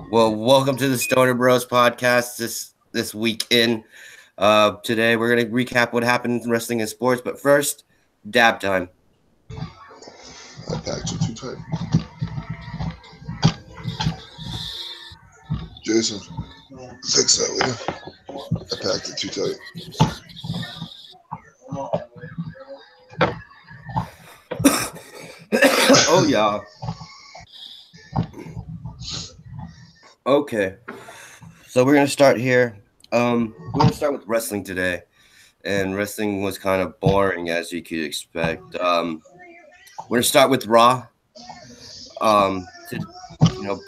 Well, welcome to the Stoner Bros podcast. This weekend, today we're gonna recap what happened in wrestling and sports. But first, dab time. I packed you too tight. Jason, fix that, will you? I packed it too tight. Oh yeah. Okay. So we're gonna start here. We're gonna start with wrestling today, and wrestling was kind of boring as you could expect. We're gonna start with Raw. To you know,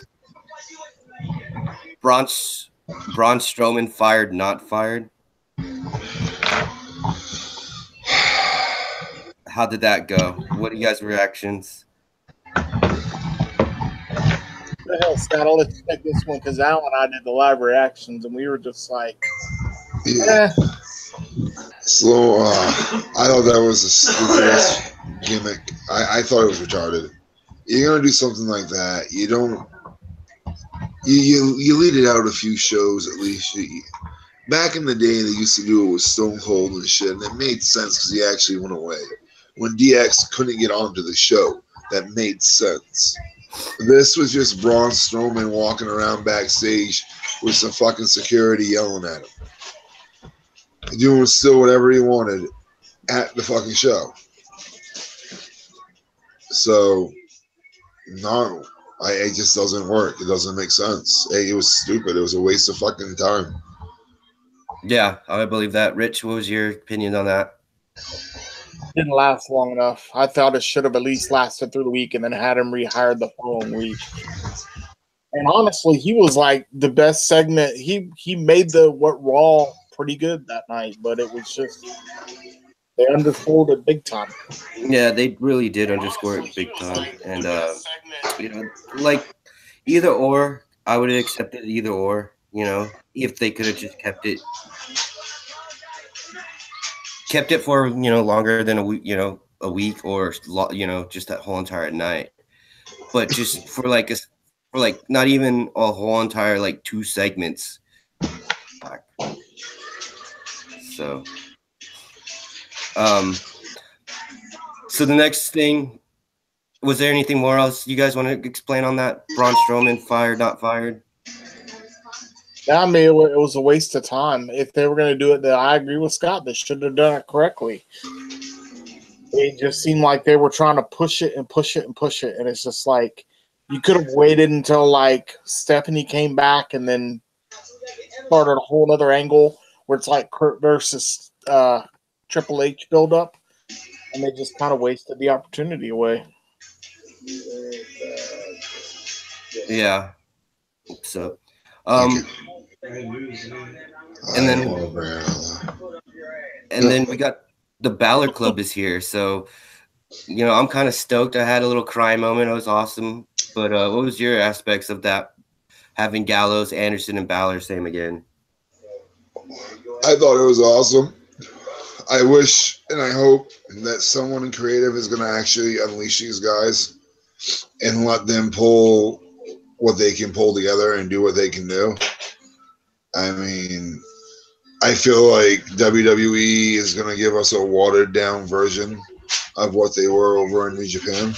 Braun Strowman fired, not fired. How did that go? What are you guys' reactions? The hell, Scott, I'll let you take this one because Al and I did the live reactions and we were just like, Yeah. Slow. I thought that was the stupidest gimmick. I thought it was retarded. You're gonna do something like that. You don't. You lead it out a few shows at least. Back in the day, they used to do it with Stone Cold and shit, and it made sense because he actually went away. When DX couldn't get onto the show, that made sense. This was just Braun Strowman walking around backstage with some fucking security yelling at him. Doing still whatever he wanted at the fucking show. So, no. It just doesn't work. It doesn't make sense. It was stupid. It was a waste of fucking time. Yeah, I believe that. Rich, what was your opinion on that? didn't last long enough. I thought it should have at least lasted through the week and then had him rehired the following week. And honestly, he was like the best segment. He made the what Raw pretty good that night, but it was just they undersold it big time. Yeah, they really did underscore it big time, and like either or, I would have accepted either or. If they could have just kept it for longer than a week, a week or just that whole entire night, but just for not even a whole entire like 2 segments. So, so the next thing, was there anything more else you guys want to explain on that? Braun Strowman fired, not fired? I mean, it was a waste of time. If they were going to do it, I agree with Scott. They should have done it correctly. It just seemed like they were trying to push it and push it and push it. And it's just like, you could have waited until like Stephanie came back and then started a whole other angle where it's like Kurt versus Triple H build-up. And they just kind of wasted the opportunity away. Yeah. So, and then we got the Balor Club is here. So, I'm kind of stoked. I had a little cry moment. It was awesome. But what was your aspects of that? Having Gallows, Anderson, and Balor same again. I thought it was awesome. I wish and I hope that someone in creative is going to actually unleash these guys and let them pull what they can pull together and do what they can do. I mean, I feel like WWE is going to give us a watered down version of what they were over in New Japan.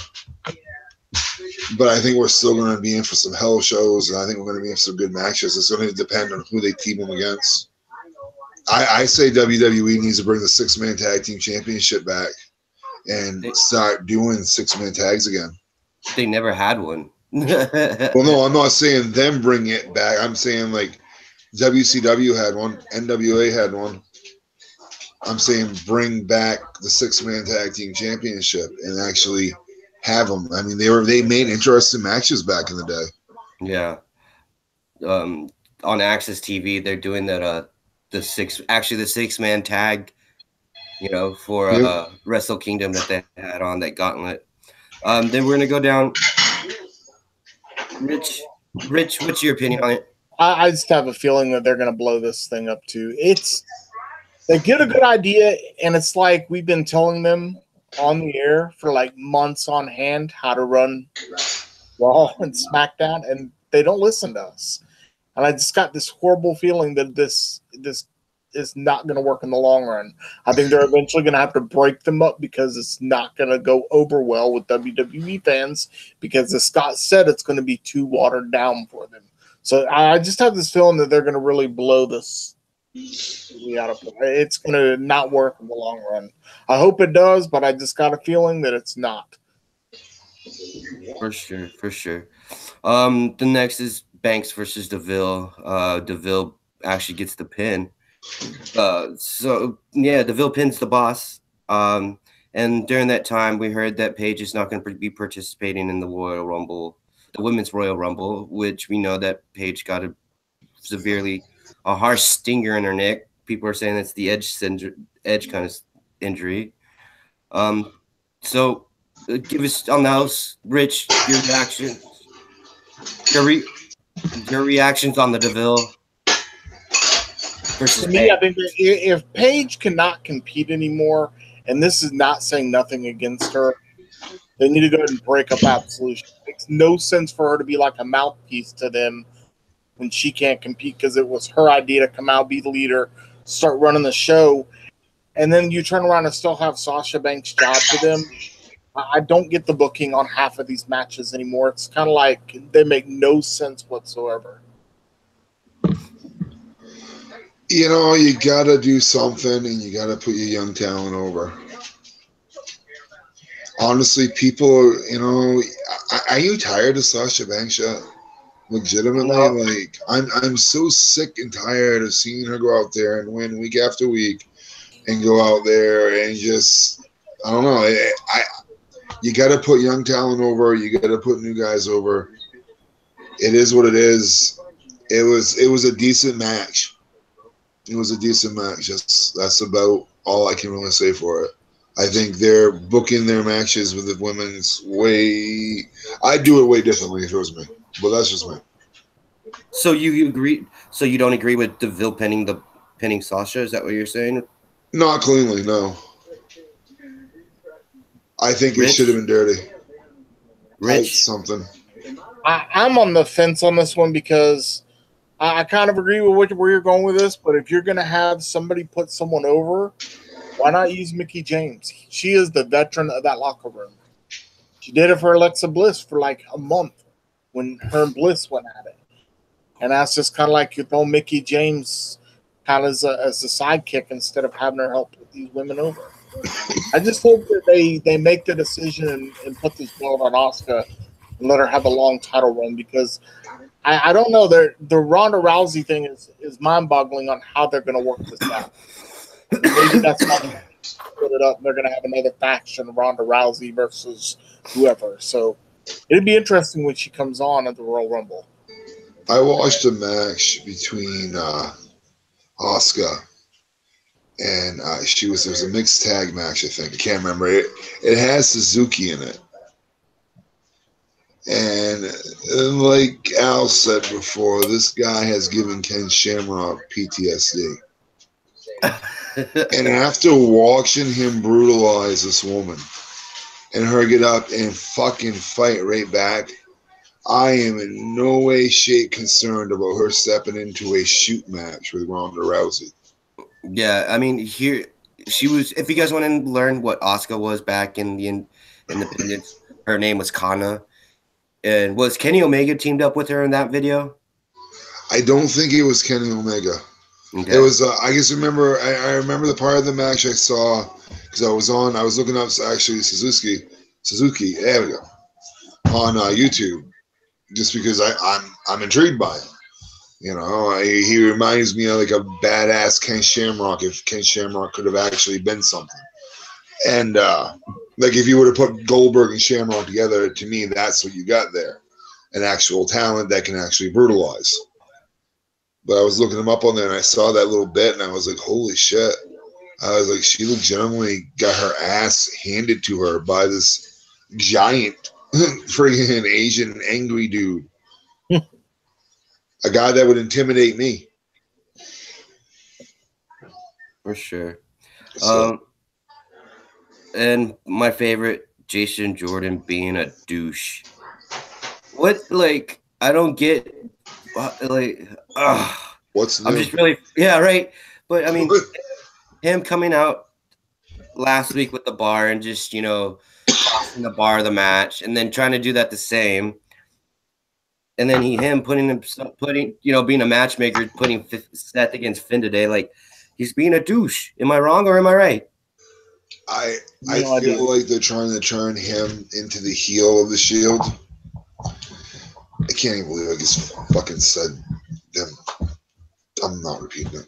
But I think we're still going to be in for some hell shows, and I think we're going to be in for some good matches. It's going to depend on who they team them against. I say WWE needs to bring the 6-man tag team championship back and start doing 6-man tags again. They never had one. Well, no, I'm not saying them bring it back. I'm saying like WCW had one, NWA had one. I'm saying bring back the 6-man tag team championship and actually have them. I mean, they made interesting matches back in the day. Yeah. On Access TV, they're doing that. The 6-man tag, for Wrestle Kingdom that they had on that gauntlet. Then we're gonna go down. Rich, what's your opinion on it? I just have a feeling that they're going to blow this thing up too. They get a good idea, and it's like we've been telling them on the air for like months on hand how to run Raw and SmackDown, and they don't listen to us. And I just got this horrible feeling that this is not going to work in the long run. I think they're eventually going to have to break them up because it's not going to go over well with WWE fans because as Scott said, it's going to be too watered down for them. So I just have this feeling that they're going to really blow this. It's going to not work in the long run. I hope it does, but I just got a feeling that it's not. For sure. The next is Banks versus Deville. Deville actually gets the pin. So yeah, Deville pins the boss. And during that time, we heard that Paige is not going to be participating in the Royal Rumble, the Women's Royal Rumble, which we know that Paige got a harsh stinger in her neck. People are saying it's the edge kind of injury. So give us on the house, Rich, your reaction, your reactions on the Deville versus to me, I think that if Paige cannot compete anymore, and this is not saying nothing against her, they need to go ahead and break up Absolution. It makes no sense for her to be like a mouthpiece to them when she can't compete because it was her idea to come out, be the leader, start running the show, and then you turn around and still have Sasha Banks job to them. I don't get the booking on half of these matches anymore. It's kind of like they make no sense whatsoever. You know, you got to do something, and you got to put your young talent over. Honestly, people, you know, are you tired of Sasha Banks yet? Legitimately, like I'm so sick and tired of seeing her go out there and win week after week, and go out there and just, I don't know. You got to put young talent over. You got to put new guys over. It is what it is. It was a decent match. It was a decent match. That's about all I can really say for it. I think they're booking their matches with the women's way. I'd do it way differently if it was me, but that's just me. So you agree? So you don't agree with Deville pinning Sasha? Is that what you're saying? Not cleanly, no. I think Rich? It should have been dirty. Rich, something. I'm on the fence on this one because I kind of agree with where you're going with this. But if you're going to have somebody put someone over, why not use Mickie James? She is the veteran of that locker room. She did it for Alexa Bliss for like a month when her and Bliss went at it. And that's just kind of like you throw Mickie James kind of as a sidekick instead of having her help put these women over. I just hope that they make the decision and put this belt on Asuka and let her have a long title run because I don't know. The Ronda Rousey thing is mind-boggling on how they're going to work this out. Maybe that's how they put it up. They're going to have another faction, Ronda Rousey versus whoever. So it'd be interesting when she comes on at the Royal Rumble. I watched a match between Asuka and there was a mixed tag match, I think. I can't remember. It has Suzuki in it. And like Al said before, this guy has given Ken Shamrock PTSD. And after watching him brutalize this woman and her get up and fucking fight right back, I am in no way, shape concerned about her stepping into a shoot match with Ronda Rousey. Yeah, I mean, here she was. If you guys want to learn what Asuka was back in the Independence, her name was Kana, and was Kenny Omega teamed up with her in that video? I don't think it was Kenny Omega. Okay. It was. I just remember. I remember the part of the match I saw because I was looking up actually Suzuki. There we go. On YouTube, just because I'm intrigued by it. You know, he reminds me of like a badass Ken Shamrock if Ken Shamrock could have actually been something. And like if you would have put Goldberg and Shamrock together, to me, that's what you got there. An actual talent that can actually brutalize. But I was looking him up on there and I saw that little bit and I was like, holy shit. I was like, she legitimately got her ass handed to her by this giant friggin' Asian angry dude. A guy that would intimidate me. For sure. And my favorite, Jason Jordan being a douche. What, like, I don't get like. What's new? I'm just really right. But I mean, him coming out last week with the bar and just tossing the bar of the match, and then trying to do that the same. And then him putting being a matchmaker, putting Seth against Finn today, like he's being a douche. Am I wrong or am I right? I feel like they're trying to turn him into the heel of the Shield. I can't even believe I just fucking said them. I'm not repeating it.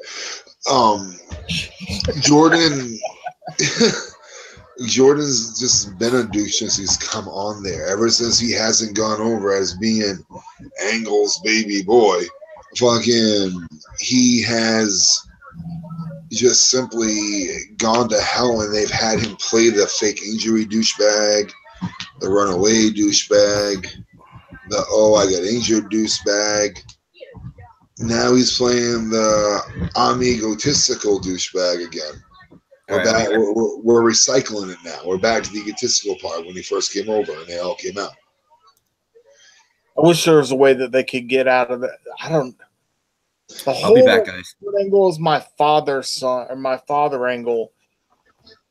Jordan's just been a douche since he's come on there. Ever since he hasn't gone over as being Angle's baby boy, he has just simply gone to hell, and they've had him play the fake injury douchebag, the runaway douchebag, the I got injured douchebag. Now he's playing the I'm egotistical douchebag again. We're recycling it now. We're back to the egotistical part when he first came over and they all came out. I wish there was a way that they could get out of it. I'll be back, guys. Angle is my father's son, or my father angle.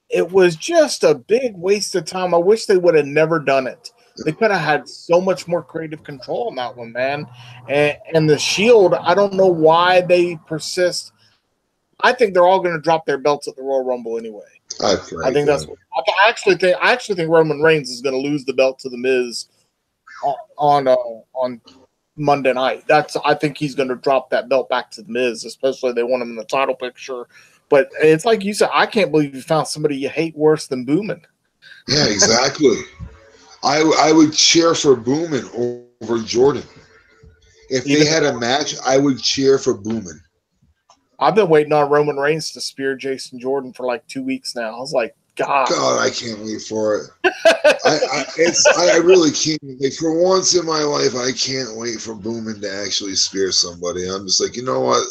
It was just a big waste of time. I wish they would have never done it. They could have had so much more creative control on that one, man. And the Shield, I don't know why they persist. I think they're all going to drop their belts at the Royal Rumble anyway. I think that's. I actually think Roman Reigns is going to lose the belt to The Miz on Monday night. I think he's going to drop that belt back to The Miz, especially if they want him in the title picture. But it's like you said, I can't believe you found somebody you hate worse than Boomin. Yeah, exactly. I would cheer for Boomin over Jordan. If they had a match, I would cheer for Boomin. I've been waiting on Roman Reigns to spear Jason Jordan for like 2 weeks now. I was like, God, I can't wait for it. I really can't. Like, for once in my life, I can't wait for Boomin to actually spear somebody. I'm just like, you know what?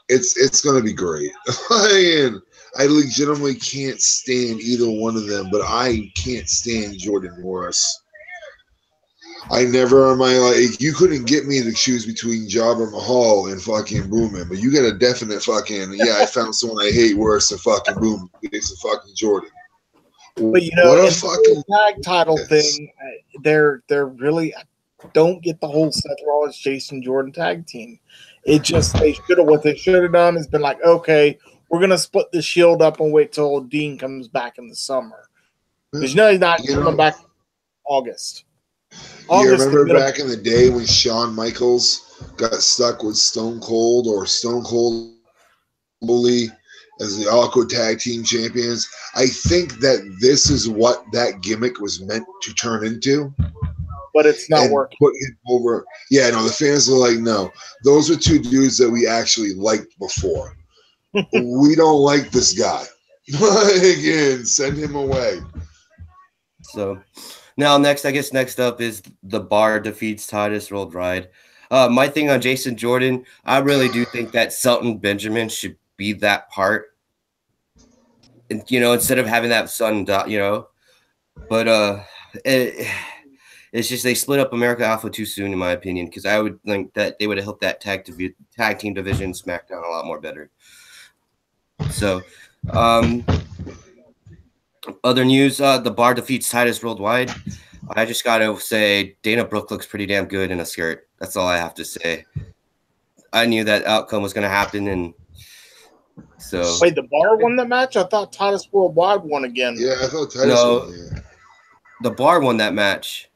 It's going to be great. I legitimately can't stand either one of them, but I can't stand Jordan Morris. I never in my life, you couldn't get me to choose between Jobber Mahal and fucking Boomin, but you got a definite fucking, I found someone I hate worse than fucking Boomin. It's a fucking Jordan. But what a fucking tag title thing, they're really don't get the whole Seth Rollins Jason Jordan tag team. What they should have done is been like, okay, we're gonna split the Shield up and wait till Dean comes back in the summer. Because he's not coming back in August. You remember back in the day when Shawn Michaels got stuck with Stone Cold or Stone Cold Bully as the Awkward Tag Team Champions? I think that this is what that gimmick was meant to turn into. But it's not working. Put him over. Yeah, no, the fans are like, no. Those are two dudes that we actually liked before. We don't like this guy. Again, send him away. So now next up is the Bar defeats Titus Worldwide. My thing on Jason Jordan, I really do think that Shelton Benjamin should be that part. And, instead of having that son, but it's just they split up America Alpha too soon, in my opinion, because I would think that they would have helped that tag team division SmackDown a lot more better. So, other news, the Bar defeats Titus Worldwide. I just got to say Dana Brooke looks pretty damn good in a skirt. That's all I have to say. I knew that outcome was going to happen, and so. Wait, the Bar won the match? I thought Titus Worldwide won again. Yeah, I thought Titus won. Yeah. The Bar won that match.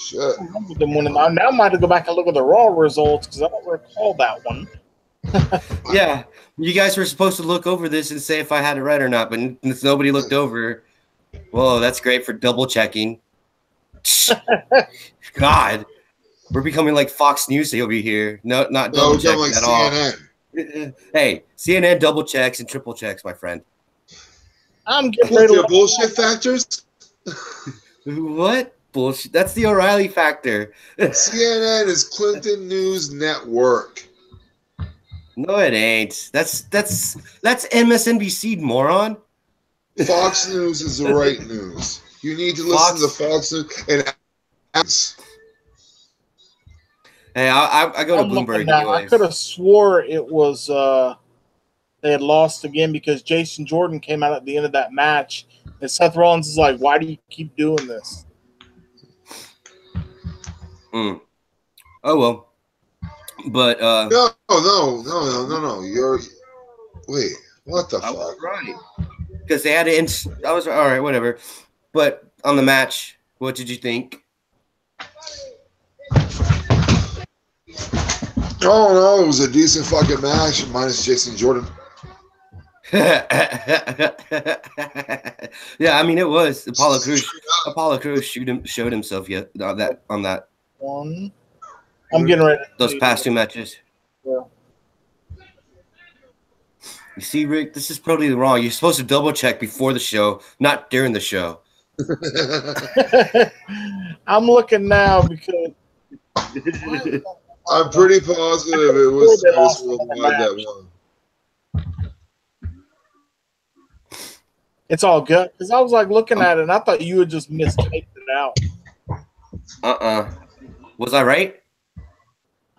Shit. Now I might have to go back and look at the Raw results because I don't recall that one. Yeah, you guys were supposed to look over this and say if I had it right or not, but nobody looked over. Whoa, that's great for double checking. God, we're becoming like Fox News over here. No, not double checking like at CNN. All. Hey, CNN double checks and triple checks, my friend. I'm getting rid of bullshit factors. What bullshit? That's the O'Reilly factor. CNN is Clinton News Network. No, it ain't. That's MSNBC, moron. Fox News is the right news. You need to listen to Fox News. And Hey, I go to Bloomberg I anyways. could have swore it was they had lost again because Jason Jordan came out at the end of that match, and Seth Rollins is like, "Why do you keep doing this?" Oh well, but no. You're wait, what the fuck? Was right, because they had it. I was all right, whatever. But on the match, what did you think? Oh no, it was a decent fucking match, minus Jason Jordan. Yeah, I mean it was Apollo Crews showed himself yet on that one. I'm getting ready. Those past 2 matches. Yeah. You see, Rick, this is probably wrong. You're supposed to double check before the show, not during the show. I'm looking now because I'm pretty positive it was Titus Worldwide that won. It's all good because I was like looking at it and I thought you had just mistyped it out. Was I right?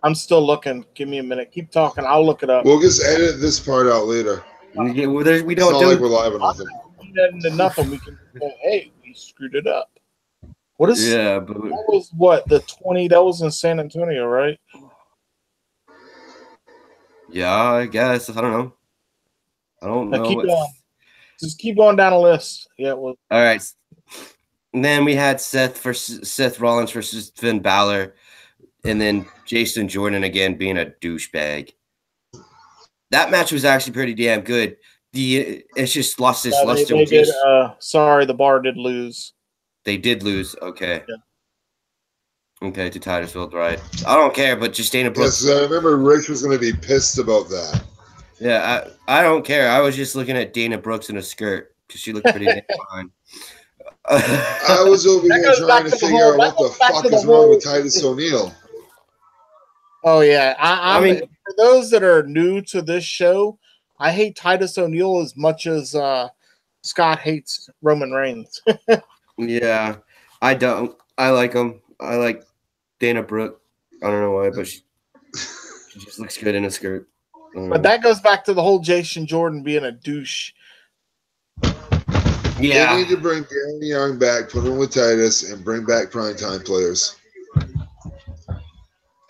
I'm still looking. Give me a minute. Keep talking. I'll look it up. We'll just edit this part out later. Yeah, we it's don't not do like we're live or nothing. Into nothing. We can say, hey, we screwed it up. What is? Yeah, but that was what the 20. That was in San Antonio, right? Yeah, I guess. I don't know. I don't know. Keep going. Just keep going down the list. Yeah. Well. All right. And then we had Seth Rollins versus Finn Balor, and then Jason Jordan again being a douchebag. That match was actually pretty damn good. It's just lost its luster. They did. Sorry, the Bar did lose. They did lose. Okay. Yeah. Okay, to Titus Worldwide. I don't care, but just Dana Brooks. Yes, I remember Rich was going to be pissed about that. Yeah, I don't care. I was just looking at Dana Brooks in a skirt because she looked pretty damn fine. I was over here trying to figure out what the fuck is wrong with Titus O'Neil. Oh yeah, I mean, for those that are new to this show, I hate Titus O'Neil as much as Scott hates Roman Reigns. Yeah, I don't. I like him. I like Dana Brooke. I don't know why, but she just looks good in a skirt. But that goes back to the whole Jason Jordan being a douche. Yeah, they need to bring Darren Young back, put him with Titus, and bring back primetime players.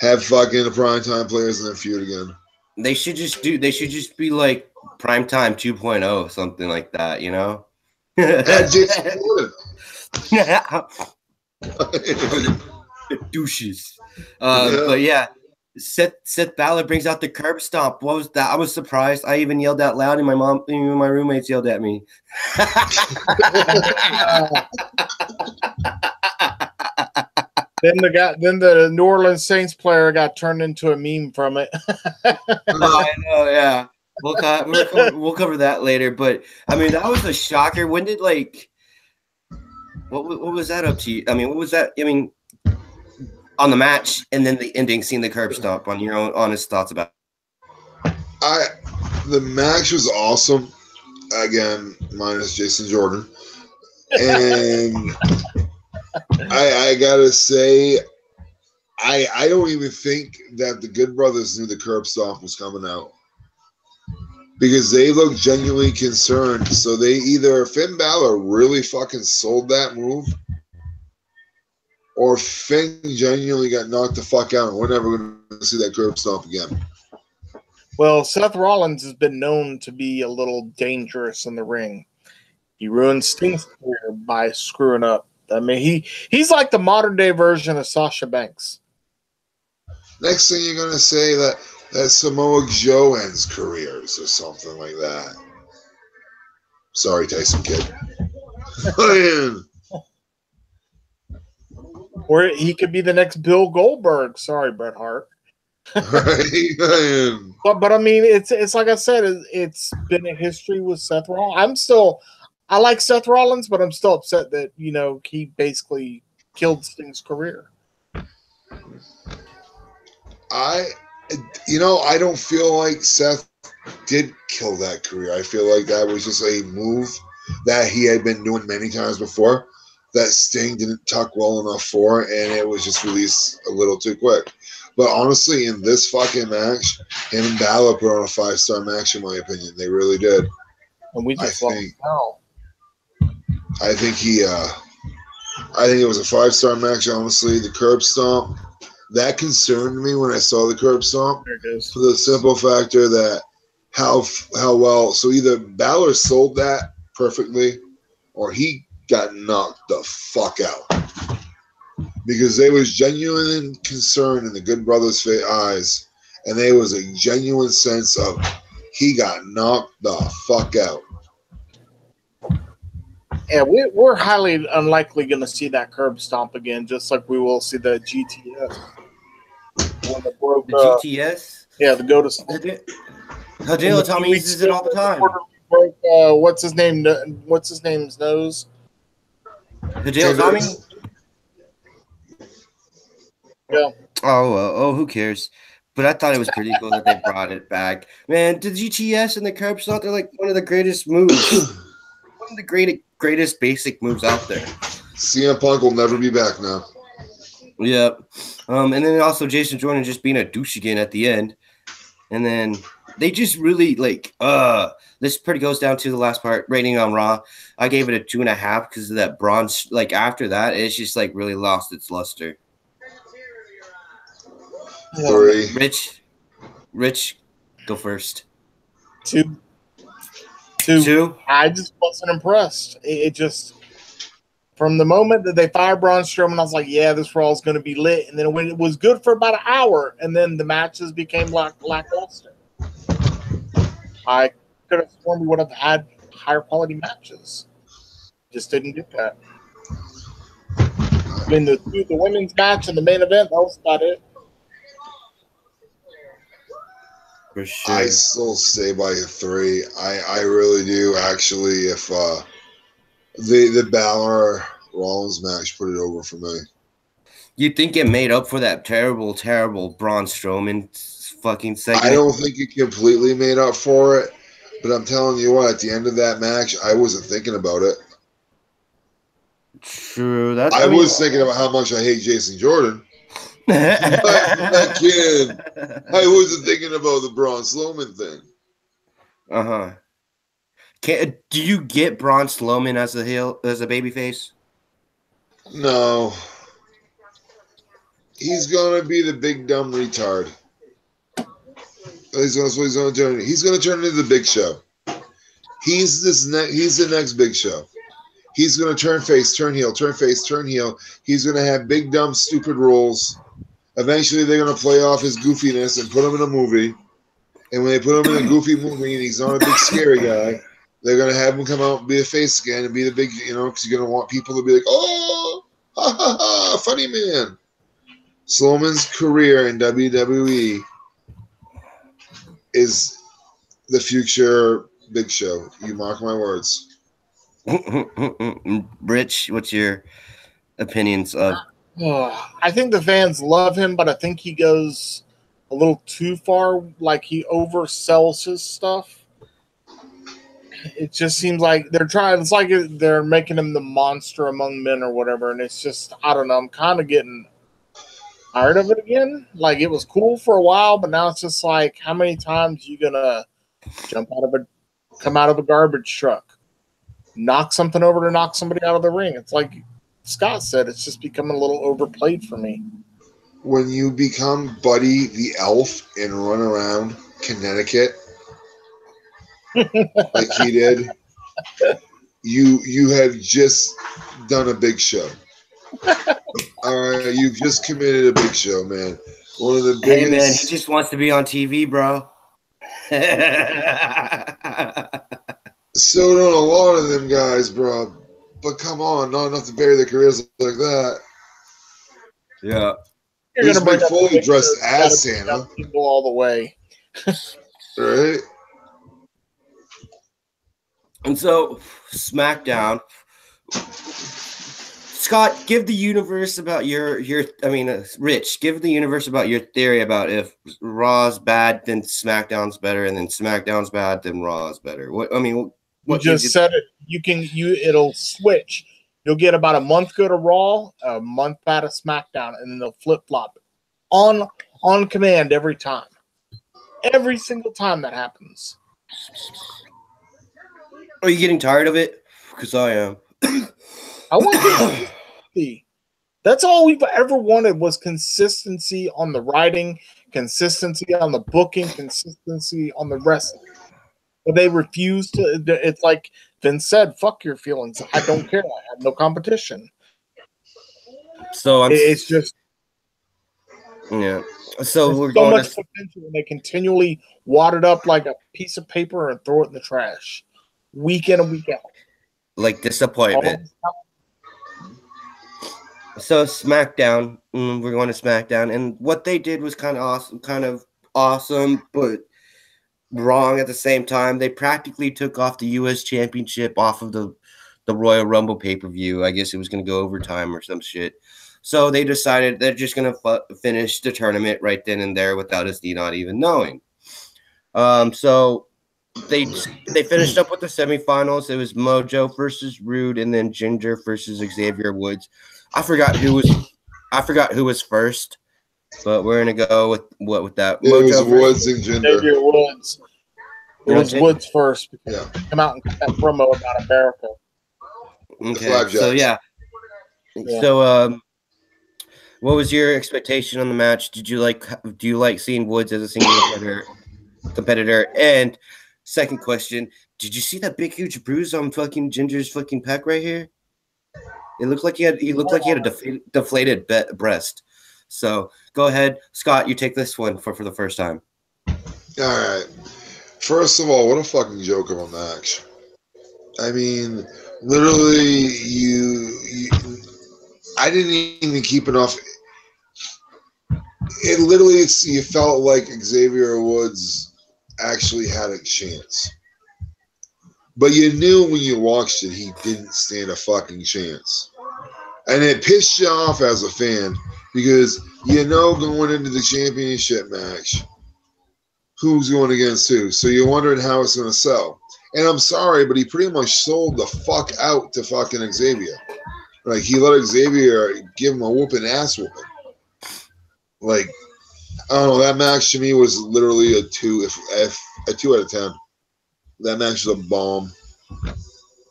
Have fucking the primetime players in the feud again. They should just be like primetime 2.0, something like that, you know? Add Jason Jordan. The douches. But yeah, Seth Balor brings out the curb stomp. What was that? I was surprised. I even yelled out loud, and my roommates yelled at me. Then the New Orleans Saints player got turned into a meme from it. I know, yeah. We'll cover that later. But I mean, that was a shocker. When did what was that up to? I mean, what was that? I mean, on the match and then the ending, seeing the curb stomp. On your own honest thoughts about it. The match was awesome. Again, minus Jason Jordan, and I gotta say, I don't even think that the Good Brothers knew the curb stomp was coming out because they looked genuinely concerned. So they either Finn Balor really fucking sold that move, or Finn genuinely got knocked the fuck out and we're never going to see that curb stomp again. Well, Seth Rollins has been known to be a little dangerous in the ring. He ruined Sting's career by screwing up. I mean, he's like the modern day version of Sasha Banks. Next thing you're going to say that Samoa Joe ends careers or something like that. Sorry, Tyson Kidd. Or he could be the next Bill Goldberg. Sorry, Bret Hart. But I mean, it's like I said, it's been a history with Seth Rollins. I like Seth Rollins, but I'm still upset that he basically killed Sting's career. I don't feel like Seth did kill that career. I feel like that was just a move that he had been doing many times before. that Sting didn't tuck well enough for, and it was just released a little too quick. But honestly, in this fucking match, him and Balor put on a 5-star match, in my opinion. They really did. And we just I think it was a 5-star match, honestly. The curb stomp, that concerned me when I saw the curb stomp. There it is. For the simple factor that how well, so either Balor sold that perfectly or he got knocked the fuck out. Because there was genuine concern in the Good Brothers' eyes, and there was a genuine sense of he got knocked the fuck out. Yeah, we're highly unlikely going to see that curb stomp again, just like we will see the GTS. The GTS? Yeah, the go to. Hideo Itami uses it all the time. Broke, what's his name? What's his name's nose? Hideo Itami? Yeah. Oh, who cares? But I thought it was pretty cool that they brought it back. Man, the GTS and the curb stomp, they're like one of the greatest moves. One of the greatest basic moves out there. CM Punk will never be back now. Yep. And then also Jason Jordan just being a douche again at the end. And then they just really this pretty goes down to the last part. Rating on Raw, I gave it a 2.5 because of that bronze. Like after that, it's just like really lost its luster. 3. Rich, go first. 2. I just wasn't impressed. It just, from the moment that they fired Braun Strowman, I was like, yeah, this Raw is going to be lit. And then when it was good for about an hour, and then the matches became lackluster. I could have sworn we would have had higher quality matches. Just didn't get that. I mean, the women's match and the main event, that was about it. For sure. I still stay by a 3. I really do. Actually, if the Balor Rollins match put it over for me. You think it made up for that terrible Braun Strowman fucking segment? I don't think it completely made up for it, but I'm telling you what, at the end of that match, I wasn't thinking about it. True. I was thinking about how much I hate Jason Jordan. I wasn't thinking about the Braun Strowman thing. Do you get Braun Strowman as a babyface? No. He's gonna be the big dumb retard. He's gonna turn. He's gonna turn into the Big Show. He's the next Big Show. He's gonna turn face, turn heel, turn face, turn heel. He's gonna have big dumb stupid roles. Eventually, they're going to play off his goofiness and put him in a movie. And when they put him in a goofy movie and he's not a big scary guy, they're going to have him come out and be a face again and be the big, because you're going to want people to be like, oh, ha, ha, ha, funny man. Strowman's career in WWE is the future Big Show. You mark my words. Rich, what's your opinions of? I think the fans love him, but I think he goes a little too far. Like he oversells his stuff. It just seems like they're trying. It's like they're making him the monster among men or whatever. And it's just, I don't know. I'm kind of getting tired of it again. Like it was cool for a while, but now it's just like, how many times you gonna come out of a garbage truck, knock something over to knock somebody out of the ring? It's like Scott said, it's just becoming a little overplayed for me. When you become Buddy the Elf and run around Connecticut like he did, you have just done a Big Show. All right, you've just committed a Big Show, man. One of the biggest. Hey, man, he just wants to be on TV, bro. So don't a lot of them guys, bro. But come on, not enough to bury their careers like that. Yeah. You're going to bring fully dressed as Santa. People all the way. Right? And so, SmackDown. Scott, give the universe about Rich, give the universe about your theory about if Raw's bad, then SmackDown's better, and then SmackDown's bad, then Raw's better. You just said it. It'll switch. You'll get about a month good of Raw, a month bad of SmackDown, and then they'll flip flop on command every time. Every single time that happens. Are you getting tired of it? Because I am. I want consistency. That's all we've ever wanted was consistency on the writing, consistency on the booking, consistency on the wrestling. But they refuse to. It's like Vince said, fuck your feelings. I don't care. I have no competition. So it's just. Yeah. So we're so going much potential, and they continually wad it up like a piece of paper and throw it in the trash, week in and week out. Like disappointment. So SmackDown, we're going to SmackDown, and what they did was kind of awesome, but wrong at the same time. They practically took off the U.S. Championship off of the Royal Rumble pay-per-view. I guess it was going to go overtime or some shit. So they decided they're just going to finish the tournament right then and there without us not even knowing. So they finished up with the semifinals. It was Mojo versus Rude, and then Ginger versus Xavier Woods. I forgot who was first, but we're gonna go with that. It was Woods and Ginger. Xavier Woods. It was Woods first because he came out and cut that promo about America. Okay, so yeah. So what was your expectation on the match? Do you like seeing Woods as a single competitor? And second question, did you see that big huge bruise on fucking Ginger's fucking pec right here? It looked like he had a deflated breast. So go ahead, Scott. You take this one for the first time. All right. First of all, what a fucking joke of a match. I mean, literally, I didn't even keep enough. It literally, you felt like Xavier Woods actually had a chance. But you knew when you watched it, he didn't stand a fucking chance. And it pissed you off as a fan because you know going into the championship match, who's going against who. So you're wondering how it's going to sell. And I'm sorry, but he pretty much sold the fuck out to fucking Xavier. Like, he let Xavier give him a ass whooping. Like, I don't know, that match to me was literally a 2 out of 10. That match was a bomb.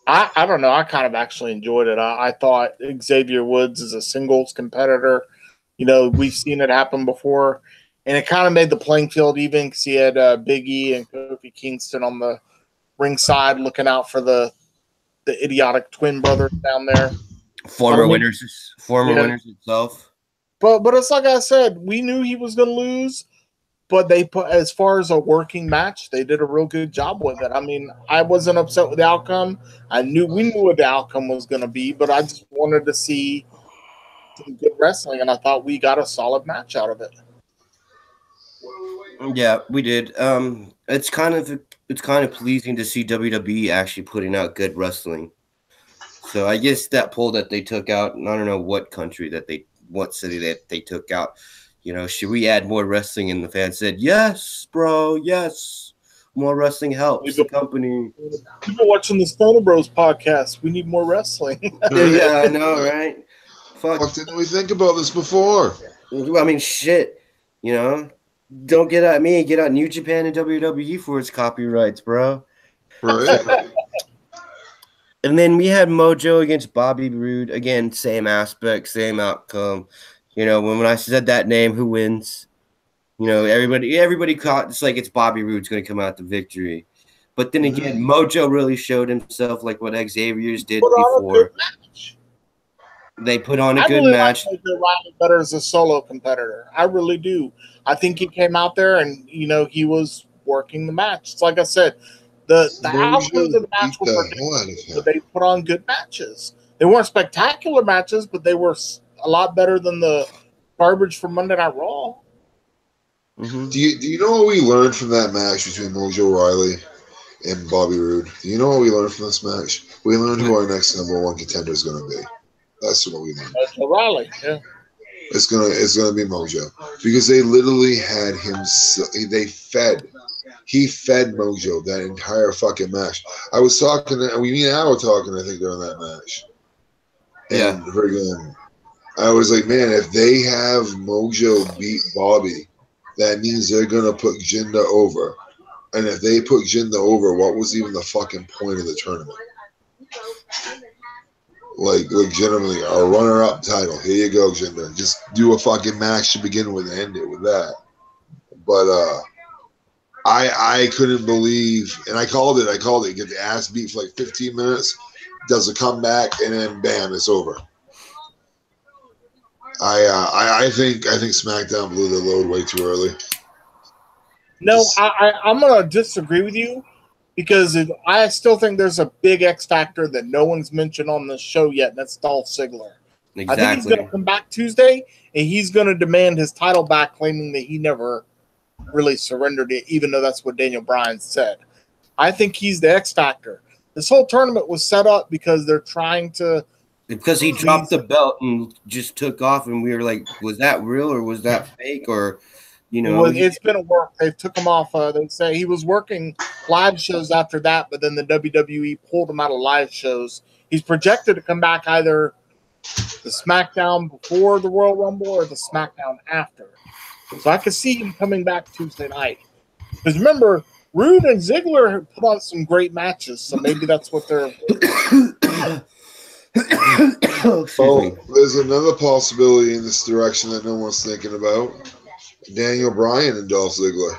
I don't know. I kind of actually enjoyed it. I thought Xavier Woods is a singles competitor. You know, we've seen it happen before. And it kind of made the playing field even because he had Big E and Kofi Kingston on the ringside looking out for the idiotic twin brothers down there. Former winners itself. But it's like I said, we knew he was going to lose. But they put, as far as a working match, they did a real good job with it. I mean, I wasn't upset with the outcome. We knew what the outcome was going to be, but I just wanted to see some good wrestling, and I thought we got a solid match out of it. Yeah, we did. It's kind of pleasing to see WWE actually putting out good wrestling. So I guess that poll that they took out, I don't know what city that they took out. You know, should we add more wrestling? And the fans said, yes, bro, yes. More wrestling helps the company. People watching the Stoner Bros podcast. We need more wrestling. Yeah, I know, right? Fuck, didn't we think about this before? I mean, shit. You know, don't get at me. Get at New Japan and WWE for its copyrights, bro. Right. And then we had Mojo against Bobby Roode. Again, same aspect, same outcome. You know, when I said that name, who wins? You know, everybody caught. It's like it's Bobby Roode's going to come out the victory. But then again, Mojo really showed himself like what Xavier's did before. They put on a good match. I really like better as a solo competitor. I really do. I think he came out there and, you know, he was working the match. It's like I said, the outcomes of the match were predictable, but they put on good matches. They weren't spectacular matches, but they were a lot better than the garbage from Monday Night Raw. Mm-hmm. Do you know what we learned from that match between Mojo Rawley and Bobby Roode? Do you know what we learned from this match? We learned who our next #1 contender is going to be. That's what we learned. Mojo Rawley, yeah. It's gonna be Mojo because they literally had him. He fed Mojo that entire fucking match. I was talking. Me and Al were talking. I think during that match. And friggin', I was like, man, if they have Mojo beat Bobby, that means they're gonna put Jinder over. And if they put Jinder over, what was even the fucking point of the tournament? Like legitimately, a runner-up title. Here you go, Jinder. Just do a fucking match to begin with and end it with that. But I couldn't believe, and I called it. Get the ass beat for like 15 minutes, does a comeback, and then bam, it's over. I think SmackDown blew the load way too early. No, I'm gonna disagree with you because I still think there's a big X factor that no one's mentioned on this show yet, and that's Dolph Ziggler. Exactly. I think he's gonna come back Tuesday, and he's gonna demand his title back, claiming that he never really surrendered it, even though that's what Daniel Bryan said. I think he's the X factor. This whole tournament was set up because they're trying to. Because he dropped the belt and just took off, and we were like, was that real or was that fake? Or, you know, it's been a work. They took him off. They say he was working live shows after that, but then the WWE pulled him out of live shows. He's projected to come back either the SmackDown before the Royal Rumble or the SmackDown after. So I could see him coming back Tuesday night. Because remember, Rude and Ziggler put on some great matches, so maybe that's what they're. Well, there's another possibility in this direction that no one's thinking about. Daniel Bryan and Dolph Ziggler.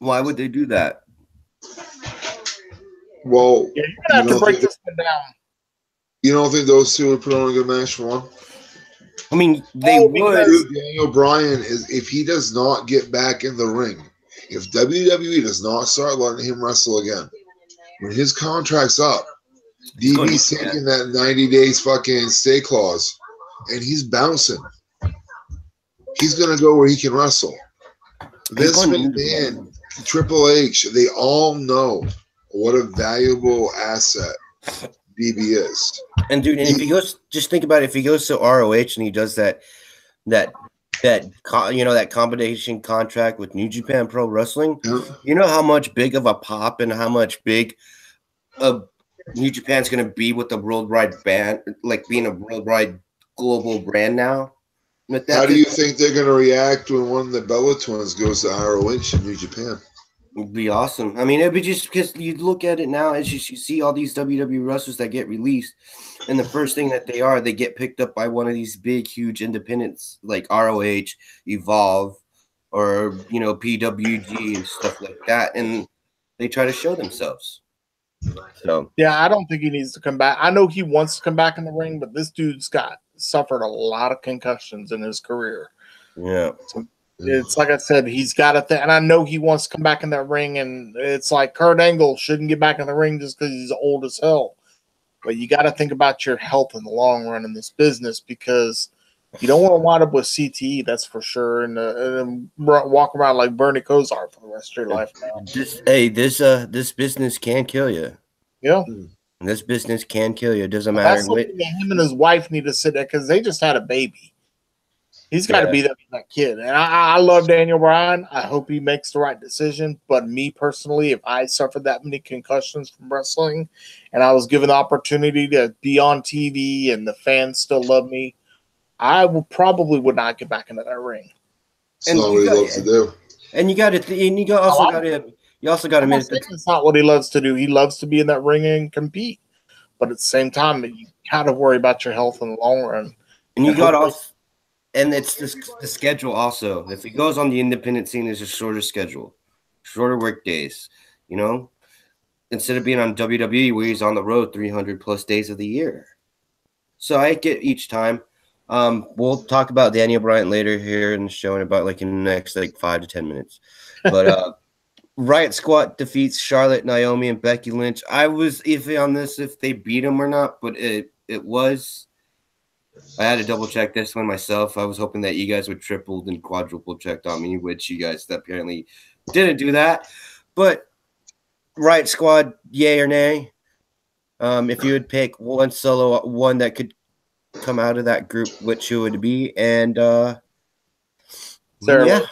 Why would they do that? Well, yeah, you're gonna have to break this one down. You don't think those two would put on a good match for one? I mean, they would. Daniel Bryan is, if he does not get back in the ring, if WWE does not start letting him wrestle again, when his contract's up, DB's taking that 90 days fucking stay clause, and he's bouncing. He's gonna go where he can wrestle. Vince McMahon, Triple H, they all know what a valuable asset DB is. And dude, and if he goes, just think about it, if he goes to ROH and he does that combination contract with New Japan Pro Wrestling, you know how much big of a pop and how much big New Japan's going to be with the worldwide band, like being a worldwide global brand now. How do you think they're going to react when one of the Bella twins goes to ROH in New Japan? It'd be awesome. I mean, it'd be just because you look at it now as you see all these WWE wrestlers that get released, and the first thing that they get picked up by one of these big, huge independents like ROH, Evolve, or PWG and stuff like that, and they try to show themselves. So yeah, I don't think he needs to come back. I know he wants to come back in the ring, but this dude's suffered a lot of concussions in his career. Yeah. So it's like I said, he's got a thing, and I know he wants to come back in that ring, and it's like Kurt Angle shouldn't get back in the ring just because he's old as hell. But you got to think about your health in the long run in this business, because you don't want to wind up with CTE, that's for sure, and walk around like Bernie Kosar for the rest of your life now. This business can kill you. Yeah. This business can kill you. It doesn't matter. That's something that him and his wife need to sit there, because they just had a baby. He's got to be there for that kid. And I love Daniel Bryan. I hope he makes the right decision. But me personally, if I suffered that many concussions from wrestling and I was given the opportunity to be on TV and the fans still love me, I would not get back into that ring. It's not what he loves to do. And you also got to admit it's not what he loves to do. He loves to be in that ring and compete. But at the same time, you got to worry about your health in the long run. And you got off. And it's the schedule also. If he goes on the independent scene, it's a shorter schedule, shorter work days. Instead of being on WWE where he's on the road 300 plus days of the year. So I get each time. We'll talk about Daniel Bryan later here in the show in about in the next 5 to 10 minutes. But Riot Squad defeats Charlotte, Naomi, and Becky Lynch. I was iffy on this if they beat him or not, but it was. I had to double check this one myself. I was hoping that you guys would triple and quadruple check on me, which you guys apparently didn't do that. But Riot Squad, yay or nay? If you would pick one that could come out of that group, which it would be? And Sarah,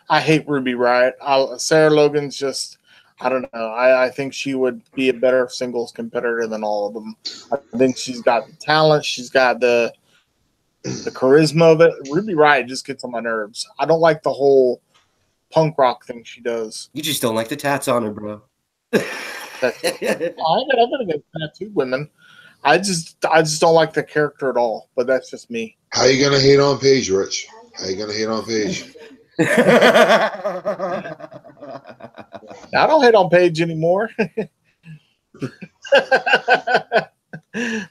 I hate Ruby Riot. Sarah Logan's just. I don't know. I think she would be a better singles competitor than all of them. I think she's got the talent. She's got the charisma of it. Ruby Riott just gets on my nerves. I don't like the whole punk rock thing she does. You just don't like the tats on her, bro. I'm gonna get tattooed women. I just don't like the character at all. But that's just me. How you gonna hate on Paige, Rich? How you gonna hate on Paige? I don't hate on Paige anymore.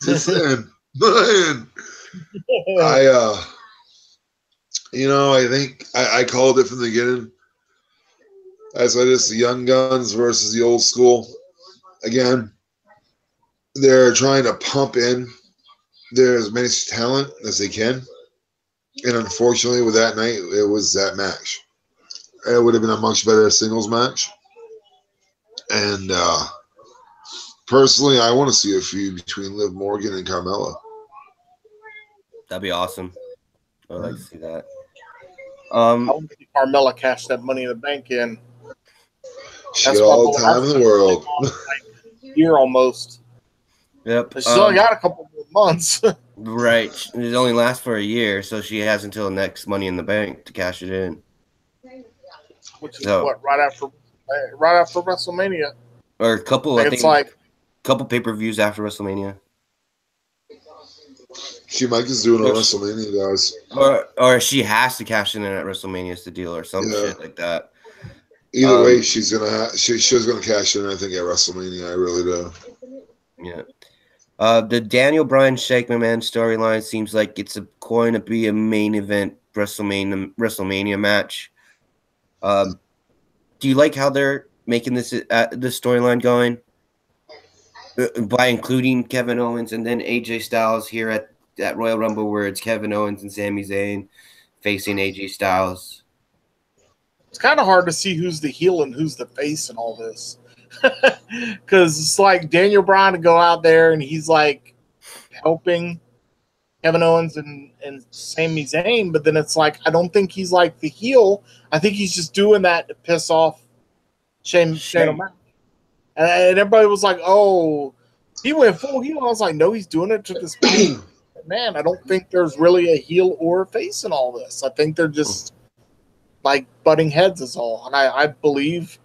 Just saying, man. I think I called it from the beginning. I said it's the young guns versus the old school. Again, they're trying to pump in as many talent as they can. And unfortunately, with that night, it was that match. It would have been a much better singles match. And personally, I want to see a feud between Liv Morgan and Carmella. That'd be awesome. I'd like to see that. I want to see Carmella cash that Money in the Bank in. She got all the time in the world. Year almost. Yep. She's only got a couple more months. Right. It only lasts for a year, so she has until next Money in the Bank to cash it in. Which is right after WrestleMania. Or a couple, I think couple pay-per-views after WrestleMania. She might just do it on WrestleMania, guys. Or she has to cash in at WrestleMania is the deal, or some shit like that. Either way, she's gonna cash in. I think at WrestleMania, I really do. Yeah. The Daniel Bryan Shaq McMahon storyline seems like it's going to be a main event WrestleMania match. Do you like how they're making this storyline going by including Kevin Owens and then AJ Styles here at Royal Rumble, where it's Kevin Owens and Sami Zayn facing AJ Styles? It's kind of hard to see who's the heel and who's the face in all this. Because it's like Daniel Bryan to go out there and he's like helping Kevin Owens and Sami Zayn, but then it's like I don't think he's like the heel. I think he's just doing that to piss off Shane O'Mac. And everybody was like, "Oh, he went full heel." I was like, "No, he's doing it to this man." I don't think there's really a heel or a face in all this. I think they're just like butting heads is all, and I believe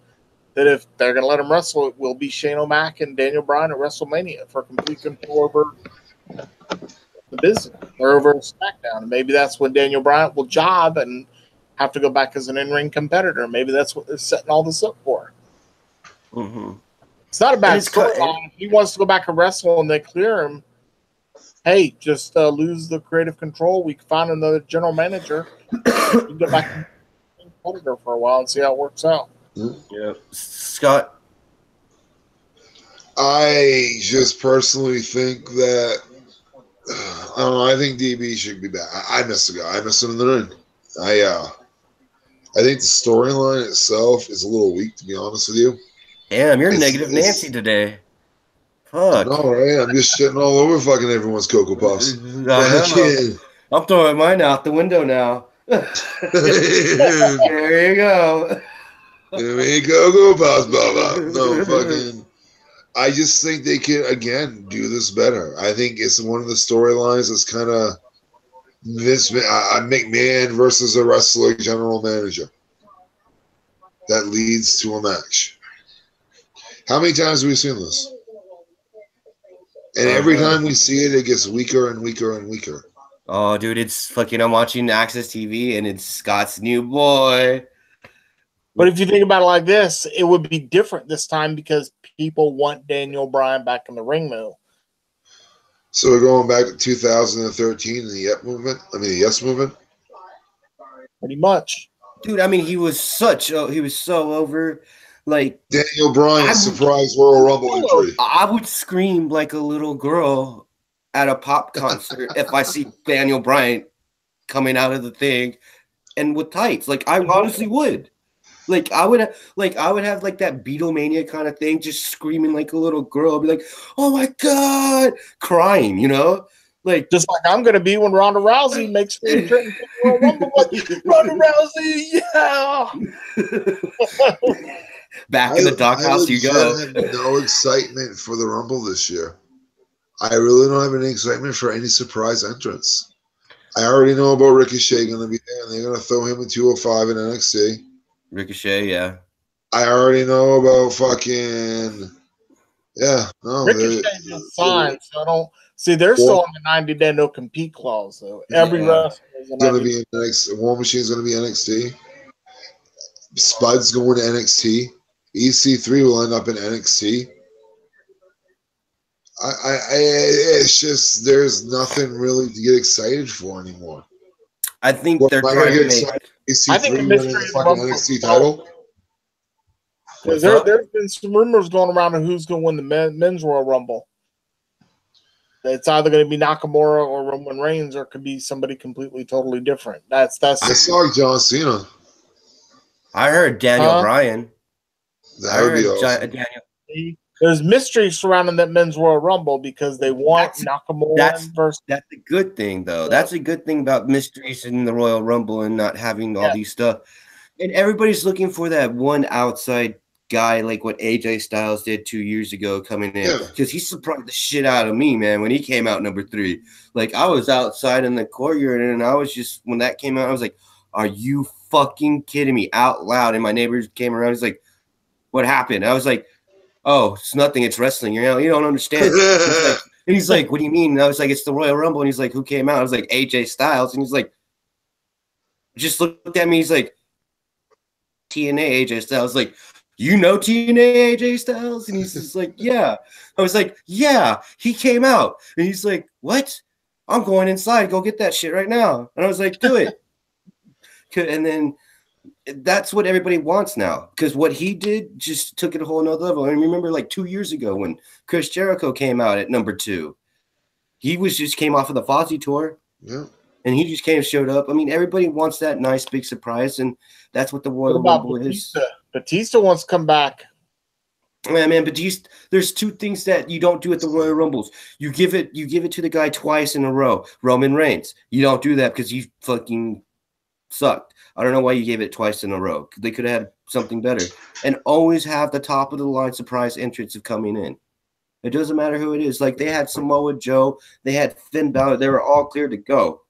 that if they're going to let him wrestle, it will be Shane O'Mac and Daniel Bryan at WrestleMania for complete control over the business or over SmackDown. And maybe that's when Daniel Bryan will job and have to go back as an in-ring competitor. Maybe that's what they're setting all this up for. Mm-hmm. It's not a bad storyline. He wants to go back and wrestle and they clear him. Hey, just lose the creative control. We can find another general manager. You can go back and be a competitor for a while and see how it works out. Yeah, Scott. I just personally think that I don't know. I think DB should be back. I miss the guy. I miss him in the ring. I think the storyline itself is a little weak, to be honest with you. Damn, you're negative Nancy today. Fuck. All right, I'm just shitting all over fucking everyone's Cocoa Puffs. I'm throwing mine out the window now. There you go. Cocoa Puffs, blah. No, fucking. I just think they can, again, do this better. I think it's one of the storylines that's kind of Vince McMahon versus a wrestler general manager that leads to a match. How many times have we seen this? And every time we see it, it gets weaker and weaker and weaker. Oh, dude, it's fucking, I'm watching Access TV and it's Scott's new boy. But if you think about it like this, it would be different this time because people want Daniel Bryan back in the ring now. So we're going back to 2013 and the Yes movement? Pretty much. Dude, I mean, he was so over. Like Daniel Bryan's surprise Royal Rumble entry. I would scream like a little girl at a pop concert if I see Daniel Bryan coming out of the thing and with tights. Like I honestly would. Like I would have like that Beatlemania kind of thing, just screaming like a little girl. I'd be like, "Oh my god!" crying, you know, like just like I'm gonna be when Ronda Rousey makes me Royal Rumble. Like, Ronda Rousey, yeah. Back in the doghouse you go. I have no excitement for the Rumble this year. I really don't have any excitement for any surprise entrance. I already know about Ricochet going to be there, and they're going to throw him in 205 in NXT. Ricochet, yeah. I already know about fucking Ricochet just signed, so I don't see. They're still on the 90-day no compete clause. So every wrestler is going to be in NXT. War Machine's going to be NXT. Spud's going to NXT. EC3 will end up in NXT. It's just there's nothing really to get excited for anymore. I think they're trying to make. I think winning the fucking NXT title. Because there's been some rumors going around of who's going to win the men's Royal Rumble. It's either going to be Nakamura or Roman Reigns, or it could be somebody completely, totally different. That's. I saw John Cena. I heard Daniel Bryan. That would be awesome. Daniel. There's mystery surrounding that men's Royal Rumble because they want Nakamura versus. That's a good thing, though. That's a good thing about mysteries in the Royal Rumble and not having all these stuff. And everybody's looking for that one outside guy, like what AJ Styles did 2 years ago coming in. Because he surprised the shit out of me, man, when he came out number 3. Like, I was outside in the courtyard, and I was just, when that came out, I was like, are you fucking kidding me? Out loud. And my neighbors came around. He's like, what happened? I was like, oh, it's nothing. It's wrestling. You don't understand. He's like, what do you mean? And I was like, it's the Royal Rumble. And he's like, who came out? I was like, AJ Styles. And he's like, just looked at me. He's like, TNA AJ Styles. Like, you know TNA AJ Styles? And he's just like, yeah. I was like, yeah, he came out. And he's like, what? I'm going inside. Go get that shit right now. And I was like, do it. And then that's what everybody wants now, because what he did just took it a whole nother level. I remember like 2 years ago when Chris Jericho came out at number 2. He just came off of the Fozzy tour. Yeah. And he just showed up. I mean, everybody wants that nice big surprise, and that's what the Royal Rumble is. Batista wants to come back. Yeah, man, Batista. There's 2 things that you don't do at the Royal Rumbles. You give it to the guy twice in a row. Roman Reigns. You don't do that because he fucking sucked. I don't know why you gave it twice in a row. They could have had something better. And always have the top of the line surprise entrance of coming in. It doesn't matter who it is. Like, they had Samoa Joe, they had Finn Balor, they were all clear to go.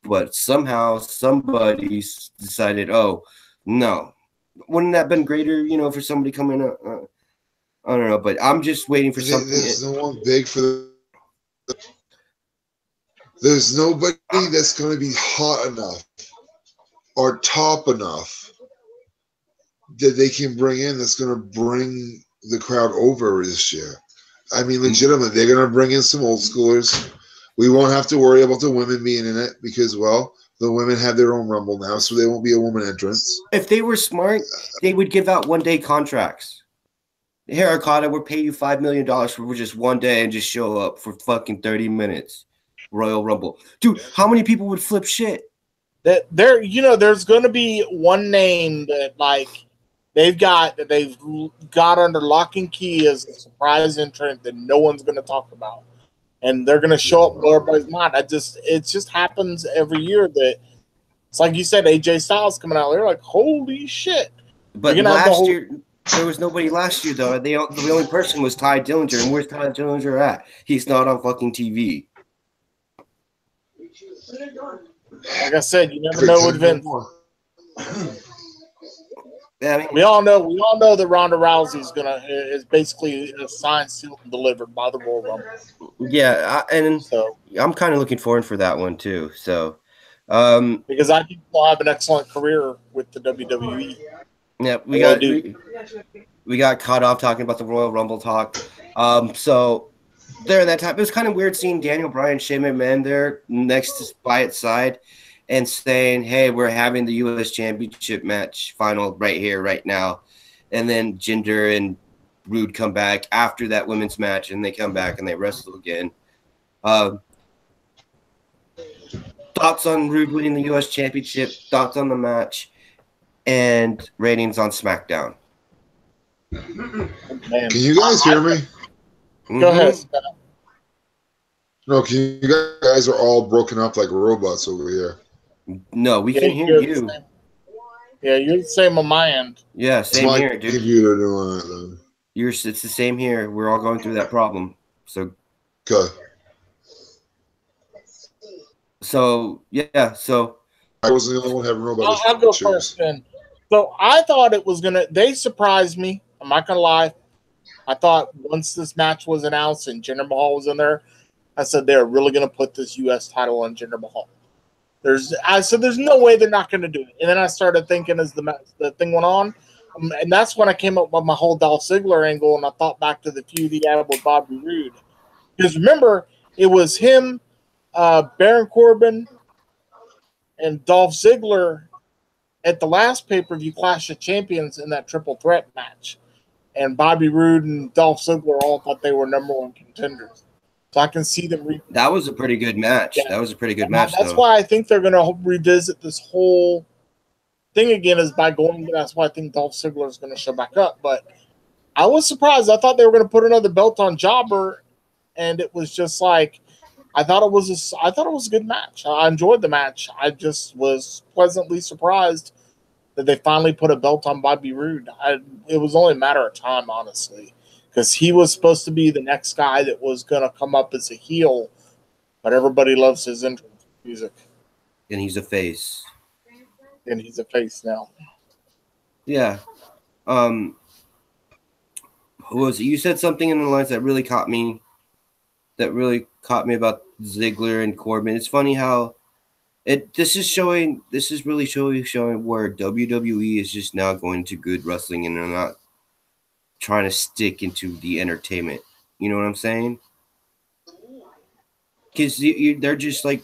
But somehow somebody decided, oh, no. Wouldn't that have been greater, for somebody coming up? I don't know, but I'm just waiting for something. There's no one big for There's nobody that's going to be hot enough or top enough that they can bring in that's going to bring the crowd over this year. I mean, legitimately, they're going to bring in some old schoolers. We won't have to worry about the women being in it because, well, the women have their own Rumble now, so they won't be a woman entrance. If they were smart, they would give out one-day contracts. Here, Okada, we'll pay you $5 million for just one day and just show up for fucking 30 minutes. Royal Rumble. Dude, how many people would flip shit? There's going to be one name that, like, they've got under lock and key as a surprise entrant that no one's going to talk about. And they're going to show up in everybody's mind. It just happens every year that it's like you said, AJ Styles coming out. They're like, holy shit. But last year, there was nobody last year, though. The only person was Ty Dillinger. And where's Ty Dillinger at? He's not on fucking TV. Like I said, you never know what Vince. Yeah, I mean, we all know that Ronda Rousey's is basically a signed, sealed, and delivered by the Royal Rumble. Yeah, so I'm kind of looking forward for that one too. So, because I think he'll have an excellent career with the WWE. Yeah, we got caught off talking about the Royal Rumble talk. So during that time, it was kind of weird seeing Daniel Bryan, Shane McMahon there next to Wyatt's side and saying, hey, we're having the U.S. Championship match final right here, right now. And then Jinder and Rude come back after that women's match, and they come back and they wrestle again. Thoughts on Rude winning the U.S. Championship, thoughts on the match, and ratings on SmackDown. Can you guys hear me? Go ahead. No, you guys are all broken up like robots over here. No, we can hear you. Yeah, you're the same on my end. Yeah, same it's my here, dude. computer doing it, then. It's the same here. We're all going through that problem. Okay. So yeah. So I was the only one having robot I'll go issues. first then. So I thought it was gonna. They surprised me. I'm not gonna lie. I thought once this match was announced and Jinder Mahal was in there, I said they're really gonna put this U.S. title on Jinder Mahal. I said there's no way they're not gonna do it. And then I started thinking as the thing went on, and that's when I came up with my whole Dolph Ziggler angle, and I thought back to the feud he had with Bobby Roode. Because remember, it was him, Baron Corbin, and Dolph Ziggler at the last pay-per-view Clash of Champions in that triple threat match. And Bobby Roode and Dolph Ziggler all thought they were number one contenders. So I can see them. that was a pretty good match. Yeah. That was a pretty good match. That's why I think they're going to revisit this whole thing again. Is by going. That's why I think Dolph Ziggler is going to show back up. But I was surprised. I thought they were going to put another belt on Jobber, and it was just like I thought it was a good match. I enjoyed the match. I just was pleasantly surprised that they finally put a belt on Bobby Roode. It was only a matter of time, honestly, because he was supposed to be the next guy that was going to come up as a heel, but everybody loves his entrance music, and he's a face. and he's a face now. Yeah. Who was it? You said something in the lines that really caught me. That really caught me about Ziggler and Corbin. It's funny how this is really showing where WWE is just now going to good wrestling and they're not trying to stick into the entertainment. You know what I'm saying? Because they're just like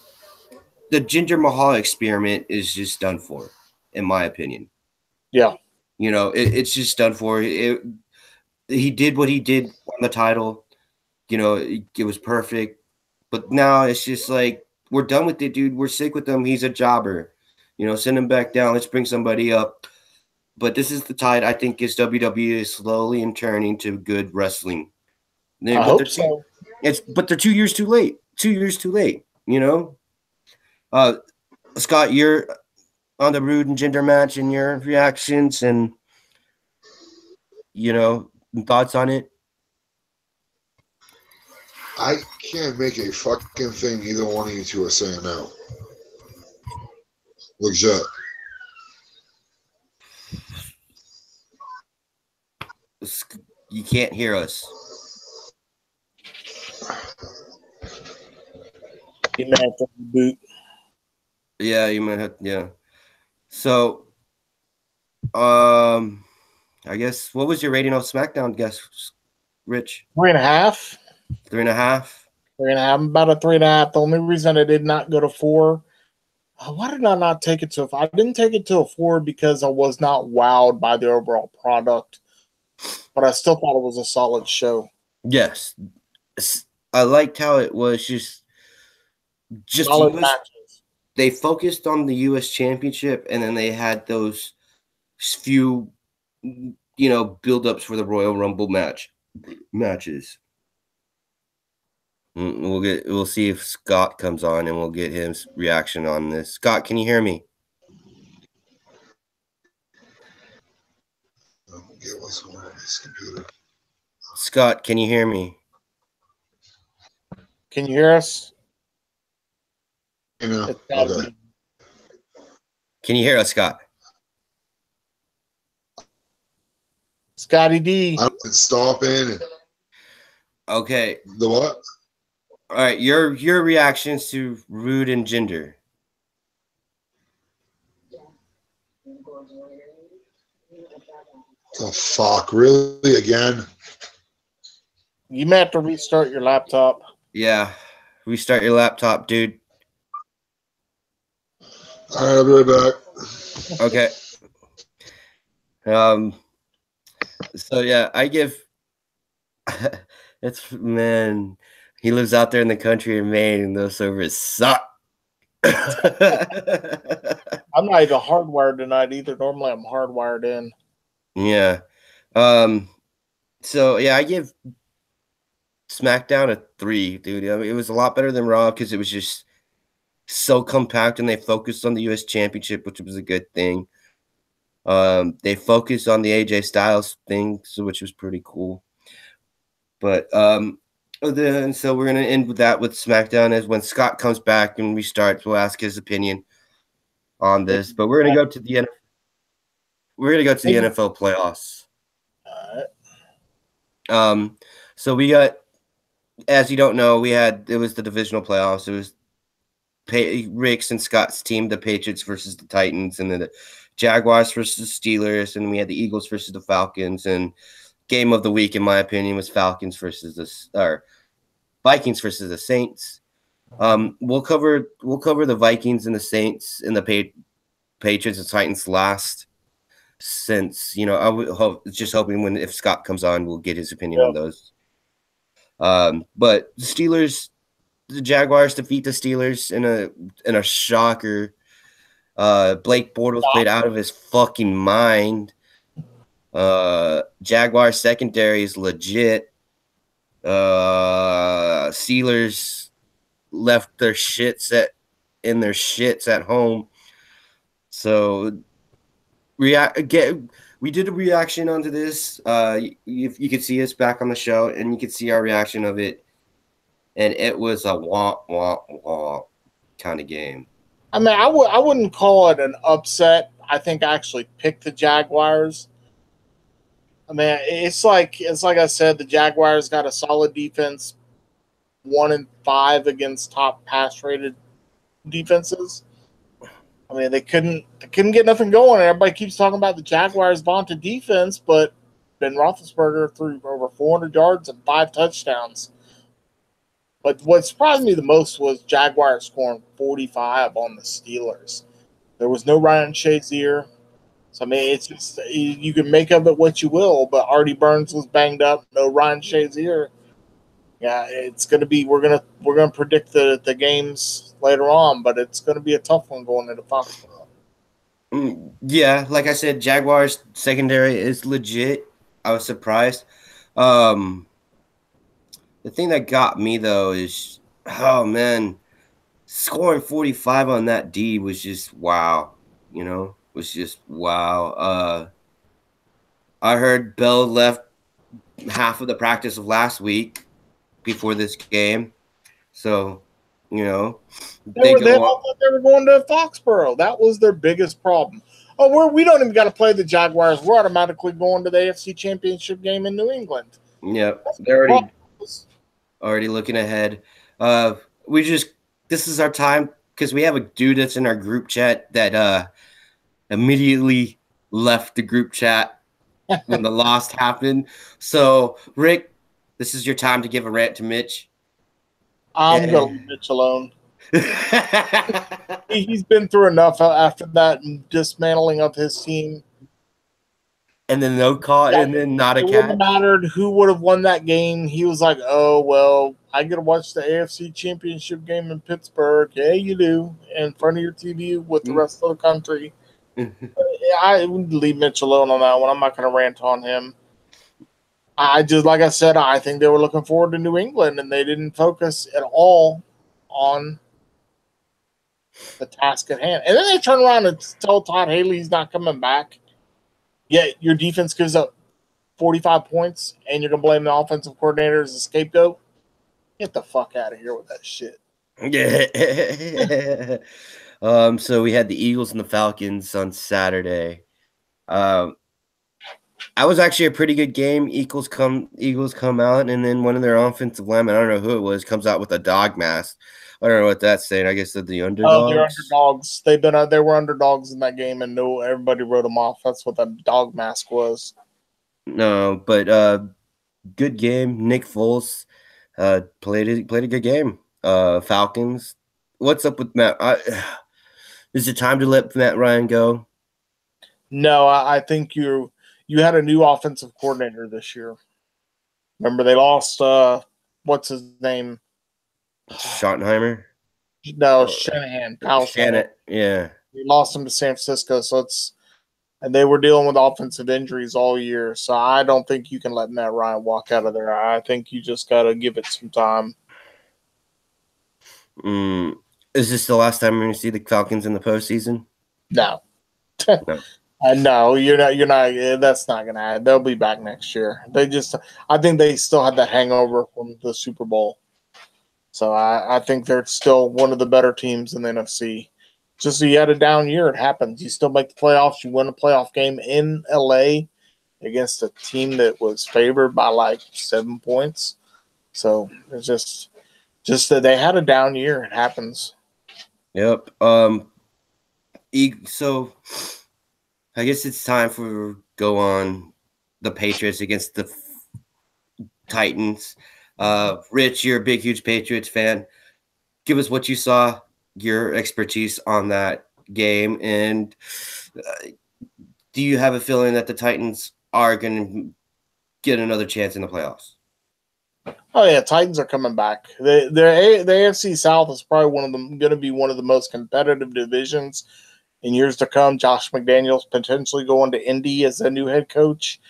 the Jinder Mahal experiment is just done for, in my opinion. Yeah. You know, it's just done for. He did what he did on the title. You know, it was perfect. But now it's just like, we're done with it, dude. We're sick with him. He's a jobber. You know, send him back down. Let's bring somebody up. But this is the tide, I think, is WWE is slowly and turning to good wrestling. I hope so. But they're 2 years too late. 2 years too late, you know? Scott, you're on the Roode and Jinder match and your reactions and, you know, thoughts on it? I can't make a fucking thing either one of you two are saying now. Legit. You can't hear us. You might have to reboot. Yeah, you might have. Yeah. So, I guess what was your rating of SmackDown? Guess, Rich. 3.5. 3.5. 3.5. About a 3.5. The only reason I did not go to 4. Why did I not take it to? I didn't take it to a 4 because I was not wowed by the overall product, but I still thought it was a solid show. Yes, I liked how it was just solid matches. They focused on the U.S. Championship, and then they had those few, you know, build-ups for the Royal Rumble matches. We'll see if Scott comes on, and we'll get his reaction on this. Scott, can you hear me? I don't get what's going on with this computer. Scott, can you hear me? Can you hear us? You know, okay. Can you hear us, Scott? Scotty D. I'm stopping. Okay. The what? All right, your reactions to Roode and Jinder. The fuck, really again? You may have to restart your laptop. Yeah, restart your laptop, dude. All right, I'll be right back. Okay. So yeah, I give. It's man. He lives out there in the country in Maine, and those servers suck. I'm not even hardwired tonight either. Normally, I'm hardwired in. Yeah. So yeah, I give SmackDown a 3, dude. I mean, it was a lot better than Raw because it was just so compact, and they focused on the U.S. Championship, which was a good thing. They focused on the AJ Styles thing, which was pretty cool. But so we're gonna end with that with SmackDown. Is when Scott comes back and we start, we'll ask his opinion on this. But we're gonna go to the NFL playoffs. So we got, as you don't know, it was the divisional playoffs. It was Rick's and Scott's team, the Patriots versus the Titans, and then the Jaguars versus the Steelers, and we had the Eagles versus the Falcons. And game of the week, in my opinion, was Vikings versus the Saints. We'll cover the Vikings and the Saints and the Patriots and Titans last, since I would just hoping if Scott comes on, we'll get his opinion on those. But the Jaguars defeat the Steelers in a shocker. Blake Bortles played out of his fucking mind. Jaguars secondary is legit. Steelers left their shits at home. So we did a reaction onto this. You could see us back on the show, and you could see our reaction of it. And it was a wah kind of game. I mean, I wouldn't call it an upset. I think I actually picked the Jaguars. I mean, it's like I said, the Jaguars got a solid defense, 1-5 against top pass rated defenses. I mean, they couldn't get nothing going. Everybody keeps talking about the Jaguars' vaunted defense, but Ben Roethlisberger threw over 400 yards and 5 touchdowns. But what surprised me the most was Jaguars scoring 45 on the Steelers. There was no Ryan Shazier. So, I mean, it's just, you can make of it what you will, but Artie Burns was banged up. No Ryan Shazier. Yeah, it's going to be, we're going to predict the games later on, but it's going to be a tough one going into Foxborough. Yeah, like I said, Jaguars secondary is legit. I was surprised. The thing that got me, though, is, oh, man, scoring 45 on that D was just wow, was just wow. I heard Bell left half of the practice of last week before this game. So, they thought they were going to Foxborough. That was their biggest problem. Oh, we don't even got to play the Jaguars. We're automatically going to the AFC Championship game in New England. Yep, they're already looking ahead. This is our time, because we have a dude that's in our group chat that immediately left the group chat when the loss happened. So, Rick, this is your time to give a rant to Mitch. I'm going to leave Mitch alone. He's been through enough after that dismantling of his team. And then no call, and then not a catch. It wouldn't have mattered who would have won that game. He was like, oh, well, I get to watch the AFC Championship game in Pittsburgh. Yeah, you do. In front of your TV with the rest of the country. I would leave Mitch alone on that one. I'm not going to rant on him. Like I said, I think they were looking forward to New England, and they didn't focus at all on the task at hand. And then they turn around and tell Todd Haley he's not coming back. Yet your defense gives up 45 points, and you're going to blame the offensive coordinator as a scapegoat? Get the fuck out of here with that shit. Yeah. So we had the Eagles and the Falcons on Saturday. I was actually a pretty good game. Eagles come out, and then one of their offensive linemen, I don't know who it was, comes out with a dog mask. I don't know what that's saying. I guess they're the underdogs. Oh, they're underdogs. They were underdogs in that game, and everybody wrote them off. That's what that dog mask was. No, but good game. Nick Foles played a good game. Falcons. What's up with Matt? Is it time to let Matt Ryan go? No, I think you had a new offensive coordinator this year. Remember, they lost what's his name? Schottenheimer? No, Shanahan. Kyle Shanahan. Yeah. We lost him to San Francisco, and they were dealing with offensive injuries all year. So I don't think you can let Matt Ryan walk out of there. I think you just got to give it some time. Is this the last time we're going to see the Falcons in the postseason? No. No. No, you're not. You're not. That's not going to happen. They'll be back next year. I think they still had that hangover from the Super Bowl. So I think they're still one of the better teams in the NFC. Just so you had a down year, it happens. You still make the playoffs. You win a playoff game in LA against a team that was favored by like 7 points. So it's just that they had a down year. It happens. Yep. So I guess it's time for go on the Patriots against the Titans. Rich, you're a big, huge Patriots fan. Give us what you saw, your expertise on that game, and do you have a feeling that the Titans are going to get another chance in the playoffs? Oh yeah, Titans are coming back. The AFC South is probably going to be one of the most competitive divisions in years to come. Josh McDaniels potentially going to Indy as a new head coach.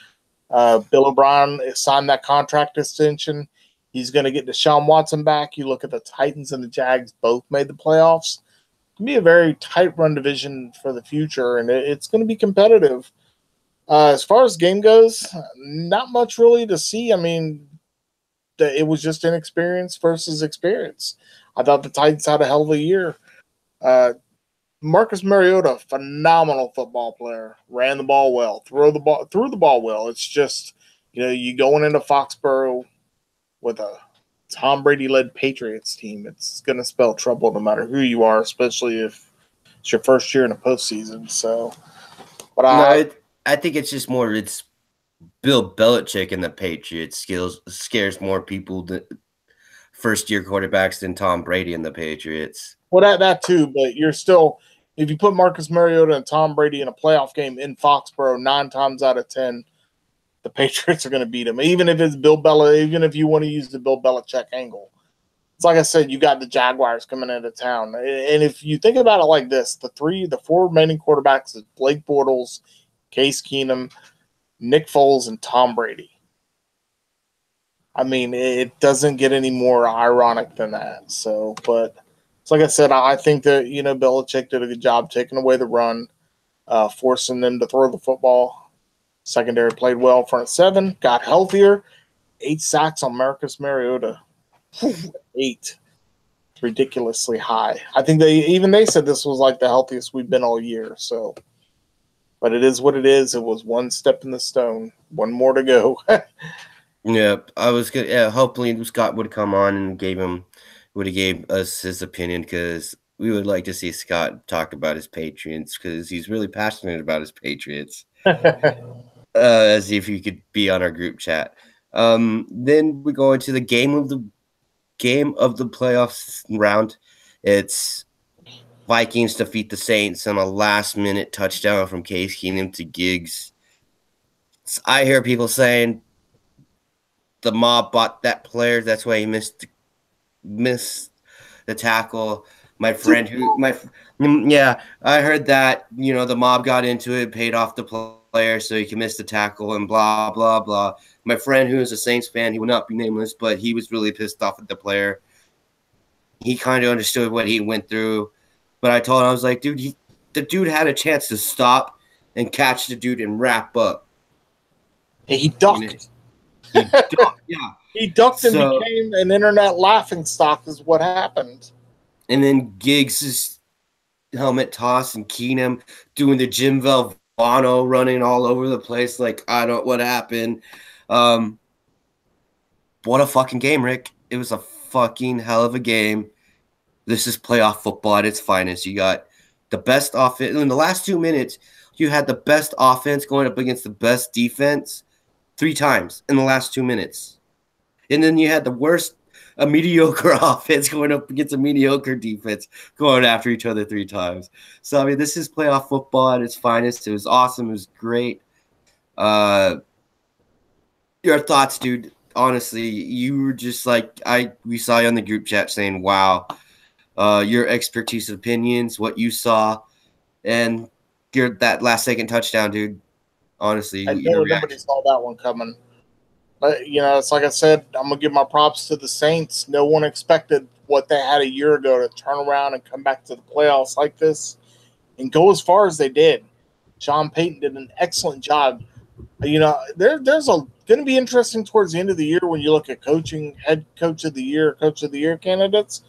Bill O'Brien signed that contract extension. He's going to get Deshaun Watson back. You look at the Titans and the Jags both made the playoffs. It's going to be a very tight run division for the future, and it's going to be competitive. As far as game goes, not much really to see. I mean, it was just inexperience versus experience. I thought the Titans had a hell of a year. Marcus Mariota, phenomenal football player, ran the ball well, threw the ball well. It's just, you going into Foxborough with a Tom Brady-led Patriots team, it's going to spell trouble no matter who you are, especially if it's your first year in a postseason. So, but I think it's just more it's Bill Belichick and the Patriots scares more people than first-year quarterbacks than Tom Brady and the Patriots. Well, that too, but you're still – if you put Marcus Mariota and Tom Brady in a playoff game in Foxborough 9 times out of 10, the Patriots are going to beat them. Even if it's even if you want to use the Bill Belichick angle. It's like I said, you got the Jaguars coming into town. And if you think about it like this, the 4 remaining quarterbacks is Blake Bortles, Case Keenum, Nick Foles, and Tom Brady. I mean, it doesn't get any more ironic than that. So, but like I said, I think that, Belichick did a good job taking away the run, forcing them to throw the football. Secondary played well, front 7, got healthier. 8 sacks on Marcus Mariota. 8. Ridiculously high. I think they said this was like the healthiest we've been all year. So, but it is what it is. It was one step in the stone. One more to go. Yeah, I was good. Yeah, hopefully Scott would come on and would have gave us his opinion, because we would like to see Scott talk about his Patriots, because he's really passionate about his Patriots. As if you could be on our group chat. Then we go into the game of the playoffs round. It's Vikings defeat the Saints on a last-minute touchdown from Case Keenum to Giggs. I hear people saying the mob bought that player. That's why he missed the tackle. My friend I heard that, the mob got into it, paid off the player so he can miss the tackle and blah, blah, blah. My friend, who is a Saints fan, he will not be nameless, but he was really pissed off at the player. He kind of understood what he went through. But I told him, I was like, dude, the dude had a chance to stop and catch the dude and wrap up. He ducked. He ducked, yeah. He ducked and became an internet laughing stock is what happened. And then Giggs' helmet toss and Keenum doing the Jim Valvano running all over the place like, what happened. What a fucking game, Rick. It was a fucking hell of a game. This is playoff football at its finest. You got the best offense. In the last 2 minutes, you had the best offense going up against the best defense 3 times in the last 2 minutes. And then you had a mediocre offense going up against a mediocre defense going after each other 3 times. So, I mean, this is playoff football at its finest. It was awesome. It was great. Your thoughts, dude. Honestly, you were just like, we saw you on the group chat saying, wow, your expertise, opinions, what you saw, and that last second touchdown, dude. Honestly, I know nobody saw that one coming. But, it's like I said, I'm going to give my props to the Saints. No one expected what they had a year ago to turn around and come back to the playoffs like this and go as far as they did. Sean Payton did an excellent job. There's going to be interesting towards the end of the year when you look at head coach of the year candidates.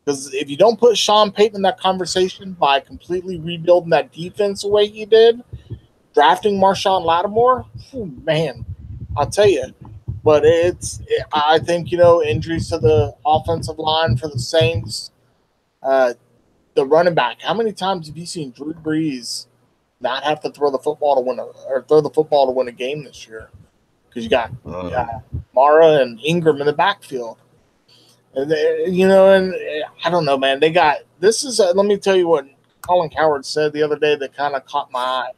Because if you don't put Sean Payton in that conversation by completely rebuilding that defense the way he did, drafting Marshawn Lattimore, man, I'll tell you. But I think, injuries to the offensive line for the Saints, the running back. How many times have you seen Drew Brees not have to throw the football to win a game this year? Because you got Mara and Ingram in the backfield. And I don't know, man. Let me tell you what Colin Cowherd said the other day that kind of caught my eye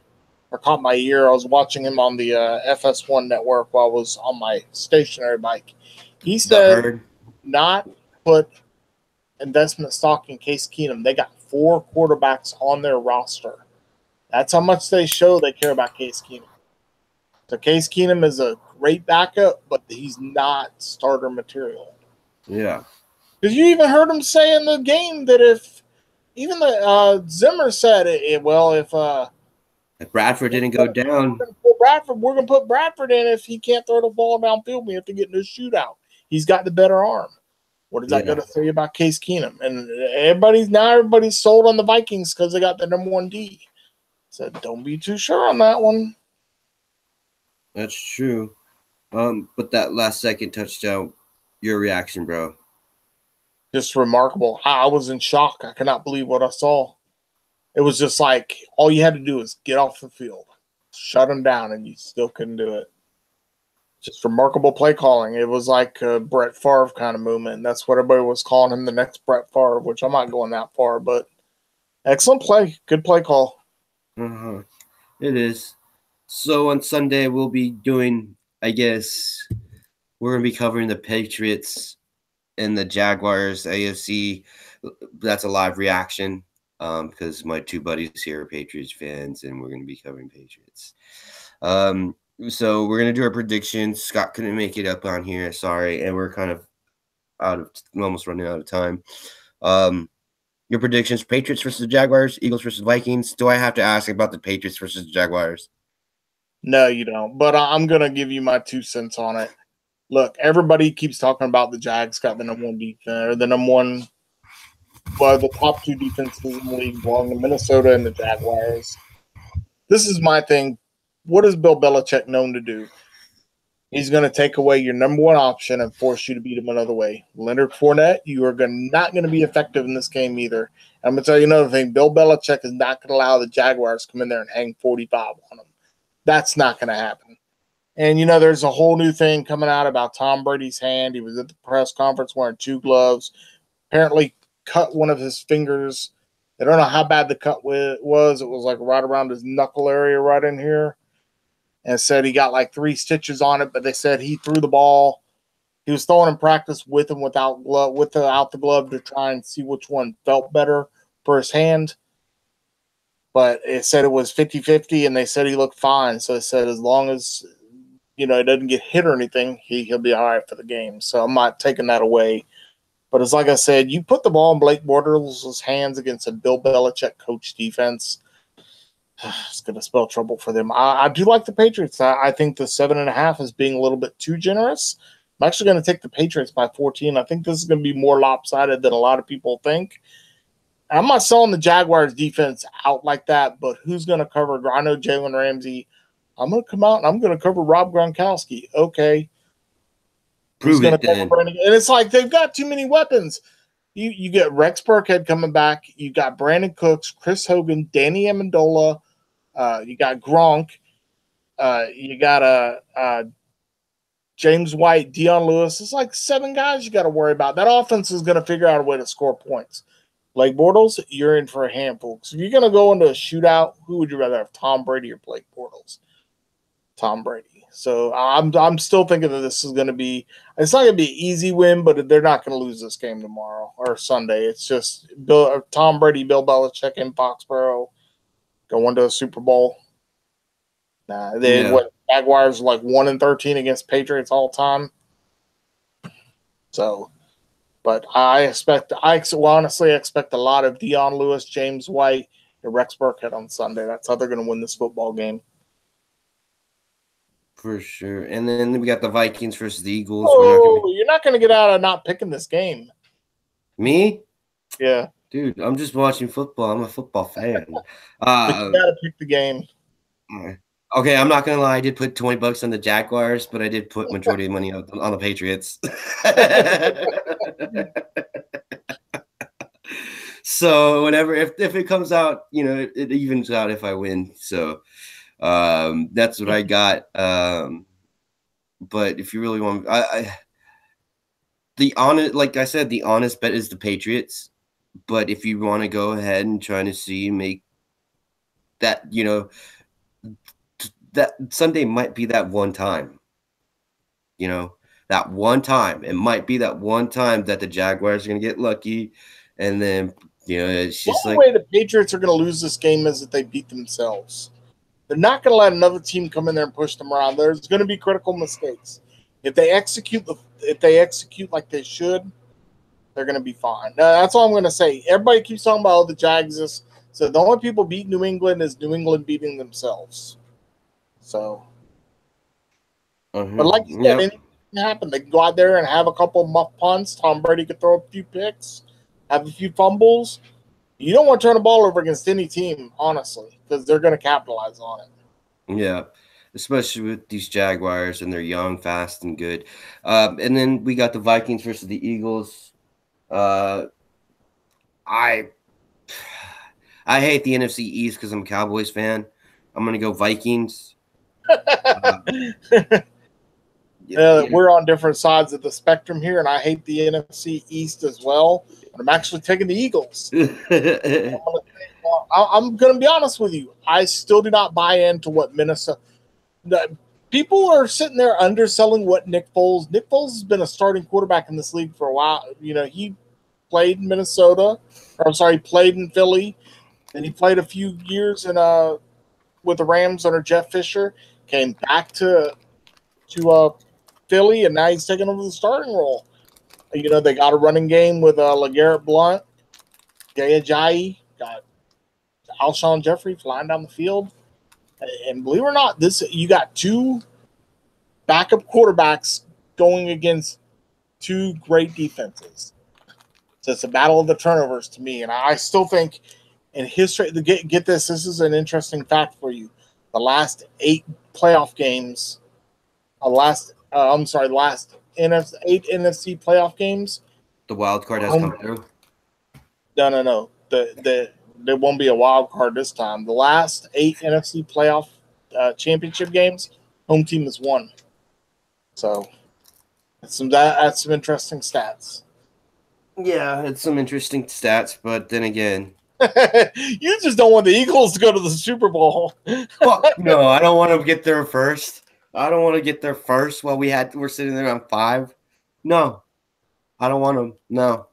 or caught my ear. I was watching him on the FS1 network while I was on my stationary bike. He said not put investment stock in Case Keenum. They got 4 quarterbacks on their roster. That's how much they care about Case Keenum. So Case Keenum is a great backup, but he's not starter material. Yeah. Because you even heard him say in the game that Zimmer said if Bradford didn't go down, we're going to put Bradford in if he can't throw the ball downfield. We have to get in a shootout. He's got the better arm. What is that going to say about Case Keenum? And everybody's sold on the Vikings because they got the number 1 D. So don't be too sure on that one. That's true. But that last second touchdown, your reaction, bro? Just remarkable. I was in shock. I could not believe what I saw. It was just like all you had to do is get off the field, shut him down, and you still couldn't do it. Just remarkable play calling. It was like a Brett Favre kind of movement. And that's what everybody was calling him, the next Brett Favre, which I'm not going that far, but excellent play. Good play call. It is. So on Sunday, we'll be doing, I guess, we're going to be covering the Patriots and the Jaguars AFC. That's a live reaction because my 2 buddies here are Patriots fans, and we're going to be covering Patriots. So we're going to do our predictions. Scott couldn't make it up on here. Sorry. And we're kind of almost running out of time. Your predictions, Patriots versus Jaguars, Eagles versus Vikings. Do I have to ask about the Patriots versus Jaguars? No, you don't. But I'm going to give you my 2 cents on it. Look, everybody keeps talking about the Jags got the number 1 defense, or the number 1, the top 2 defenses in the league belong to Minnesota and the Jaguars. This is my thing. What is Bill Belichick known to do? He's going to take away your number 1 option and force you to beat him another way. Leonard Fournette, you are not going to be effective in this game either. And I'm going to tell you another thing. Bill Belichick is not going to allow the Jaguars to come in there and hang 45 on them. That's not going to happen. And, there's a whole new thing coming out about Tom Brady's hand. He was at the press conference wearing 2 gloves. Apparently cut one of his fingers. I don't know how bad the cut was. It was like right around his knuckle area right in here. And said he got like 3 stitches on it, but they said he threw the ball. He was throwing in practice with and without the glove to try and see which one felt better for his hand. But it said it was 50-50, and they said he looked fine. So they said as long as, he doesn't get hit or anything, he'll be all right for the game. So I'm not taking that away. But it's like I said, you put the ball in Blake Bortles' hands against a Bill Belichick coach defense, it's going to spell trouble for them. I do like the Patriots. I think the 7.5 is being a little bit too generous. I'm actually going to take the Patriots by 14. I think this is going to be more lopsided than a lot of people think. I'm not selling the Jaguars defense out like that, but who's going to cover? I know Jalen Ramsey. I'm going to come out and I'm going to cover Rob Gronkowski. Okay. Prove it then. And it's like they've got too many weapons. You get Rex Burkhead coming back. You got Brandon Cooks, Chris Hogan, Danny Amendola. You got Gronk. You got James White, Dion Lewis. It's like 7 guys you got to worry about. That offense is going to figure out a way to score points. Blake Bortles, you're in for a handful. So if you're going to go into a shootout, who would you rather have, Tom Brady or Blake Bortles? Tom Brady. So I'm still thinking that this is going to be – it's not going to be an easy win, but they're not going to lose this game tomorrow or Sunday. It's just Tom Brady, Bill Belichick in Foxborough going to a Super Bowl. Jaguars are like 1-13 against Patriots all time. So, but I honestly expect a lot of Dion Lewis, James White, Rex Burkhead on Sunday. That's how they're going to win this football game. For sure. And then we got the Vikings versus the Eagles. You're not going to get out of not picking this game. Me? Yeah. Dude, I'm just watching football. I'm a football fan. But you got to pick the game. Okay, I'm not going to lie. I did put $20 on the Jaguars, but I did put majority of money on the Patriots. So whenever, if it comes out, it evens out if I win. So that's what I got. But if you really want, like I said, the honest bet is the Patriots. But if you want to go ahead and try to make that, that Sunday might be that one time, that one time. It might be that one time that the Jaguars are going to get lucky. And then, it's just the only way the Patriots are going to lose this game is if they beat themselves. They're not going to let another team come in there and push them around. There's going to be critical mistakes. If they execute like they should, they're going to be fine. That's all I'm going to say. Everybody keeps talking about the Jags. So the only people beat New England is New England beating themselves. So, but like you said, anything can happen. They can go out there and have a couple of muff punts. Tom Brady could throw a few picks, have a few fumbles. You don't want to turn the ball over against any team, honestly, because they're going to capitalize on it. Yeah. Especially with these Jaguars, and they're young, fast, and good. And then we got the Vikings versus the Eagles. I hate the NFC East because I'm a Cowboys fan. I'm going to go Vikings. We're on different sides of the spectrum here, and I hate the NFC East as well. But I'm actually taking the Eagles. I'm going to be honest with you. I still do not buy into what Minnesota – people are sitting there underselling what Nick Foles. Nick Foles has been a starting quarterback in this league for a while. He played in Minnesota. He played in Philly. Then he played a few years with the Rams under Jeff Fisher. Came back to Philly, and now he's taking over the starting role. They got a running game with LeGarrette Blount, Jay Ajayi, got Alshon Jeffrey flying down the field. And believe it or not, you got two backup quarterbacks going against two great defenses. So it's a battle of the turnovers to me. And I still think in history, get this is an interesting fact for you. The last 8 playoff games, last 8 NFC playoff games. The wild card has come through? No. There won't be a wild card this time. The last 8 NFC playoff championship games, home team has won. So that's some interesting stats. Yeah, it's some interesting stats, but then again, you just don't want the Eagles to go to the Super Bowl. Fuck no, I don't want to get there first. I don't want to get there first while we're sitting there on 5. No, I don't want them. No.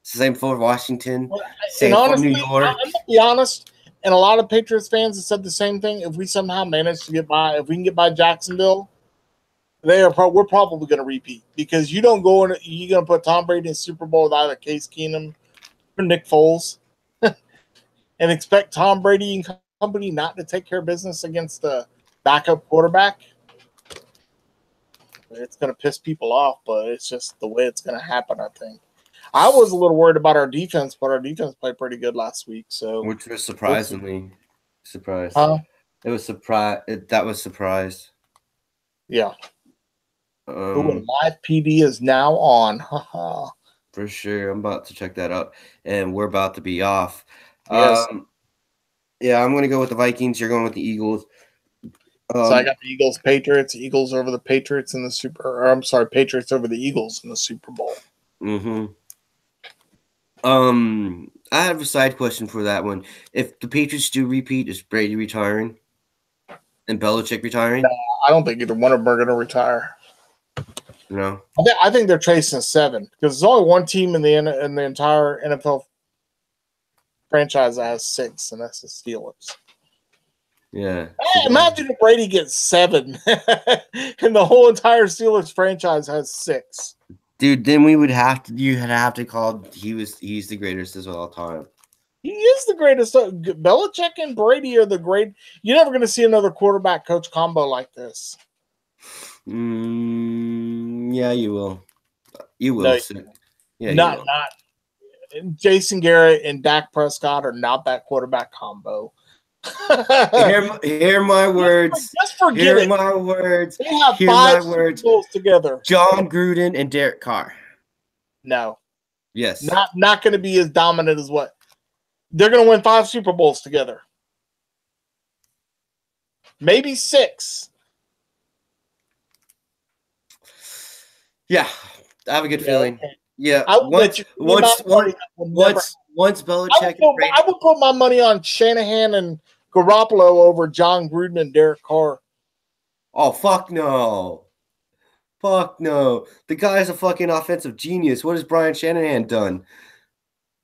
Same for Washington. Same for New York. I'm going to be honest, and a lot of Patriots fans have said the same thing. If we somehow manage to get by, if we can get by Jacksonville, we're probably going to repeat, because you don't go in. You're going to put Tom Brady in the Super Bowl with either Case Keenum or Nick Foles, and expect Tom Brady and company not to take care of business against the backup quarterback. It's going to piss people off, but it's just the way it's going to happen, I think. I was a little worried about our defense, but our defense played pretty good last week. So, which was surprisingly surprised. It was surprise. That was surprise. Yeah. Live PD is now on. For sure, I'm about to check that out, and we're about to be off. Yes. Yeah, I'm going to go with the Vikings. You're going with the Eagles. So I got the Eagles, Patriots. Eagles over the Patriots in the Patriots over the Eagles in the Super Bowl. Mm-hmm. I have a side question for that one. If the Patriots do repeat, is Brady retiring and Belichick retiring? No, I don't think either one of them are going to retire. No, I think they're chasing 7, because there's only one team in the entire NFL franchise that has 6, and that's the Steelers. Yeah. Hey, imagine if Brady gets 7, and the whole entire Steelers franchise has 6. Dude, then you'd have to call he's the greatest of all time. He is the greatest. Belichick and Brady are the great. You're never going to see another quarterback coach combo like this. Yeah, you will. You will. No, yeah, not. Jason Garrett and Dak Prescott are not that quarterback combo. hear my words. Just forget hear it. my words. They have hear 5 my words. Super Bowls together. John Gruden and Derek Carr. No. Yes. Not going to be as dominant as what. They're going to win 5 Super Bowls together. Maybe 6. Yeah, I have a good feeling. Okay. Yeah, once Belichick, I would put my money on Shanahan and Garoppolo over John Gruden and Derek Carr. Oh, fuck no. Fuck no. The guy's a fucking offensive genius. What has Brian Shanahan done?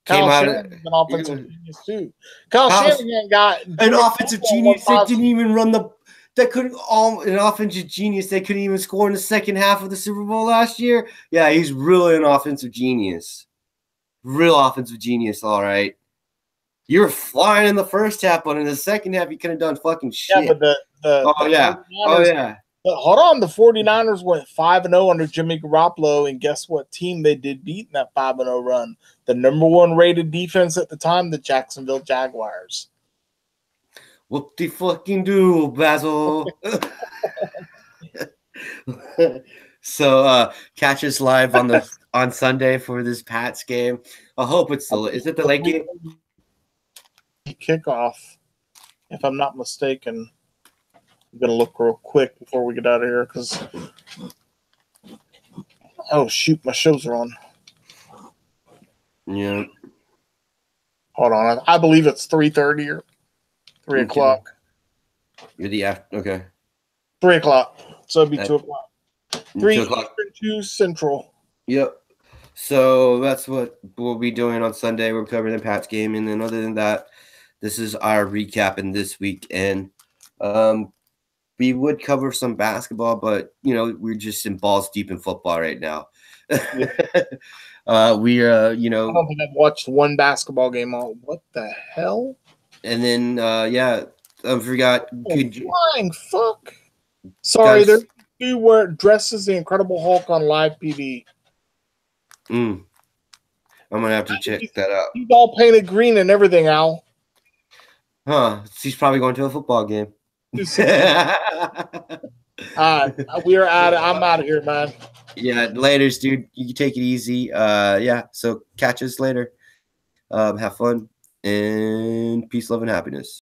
Kyle Shanahan's an offensive genius too. Kyle Shanahan got an offensive genius that didn't even run the. That couldn't an offensive genius. They couldn't even score in the second half of the Super Bowl last year. Yeah, he's really an offensive genius. Real offensive genius, all right. You were flying in the first half, but in the second half, you could have done fucking shit. Yeah, but hold on, the 49ers went 5-0 under Jimmy Garoppolo, and guess what team they did beat in that 5-0 run? The number 1 rated defense at the time, the Jacksonville Jaguars. Whoop-de-fucking-do, Basil. So catch us live on Sunday for this Pats game. I hope it's is it the late game? Kickoff, if I'm not mistaken. I'm gonna look real quick before we get out of here because oh shoot, my shows are on. Yeah. Hold on, I believe it's 3:30 or 3 o'clock. You're the after. Okay. 3 o'clock. So it'd be 2 o'clock. 3 o'clock. Eastern, 2 Central. Yep. So that's what we'll be doing on Sunday. We're covering the Pats game, and then other than that, this is our recap in this weekend. We would cover some basketball, but we're just in balls deep in football right now. Yeah. I don't think I've watched one basketball game all. What the hell? And then I forgot. Flying fuck. Sorry, there's you where dresses the Incredible Hulk on live PD. I'm gonna have to check that out. He's all painted green and everything, Al. Huh? He's probably going to a football game. We are out. I'm out of here, man. Yeah, laters, dude. You can take it easy. So catch us later. Have fun and peace, love, and happiness.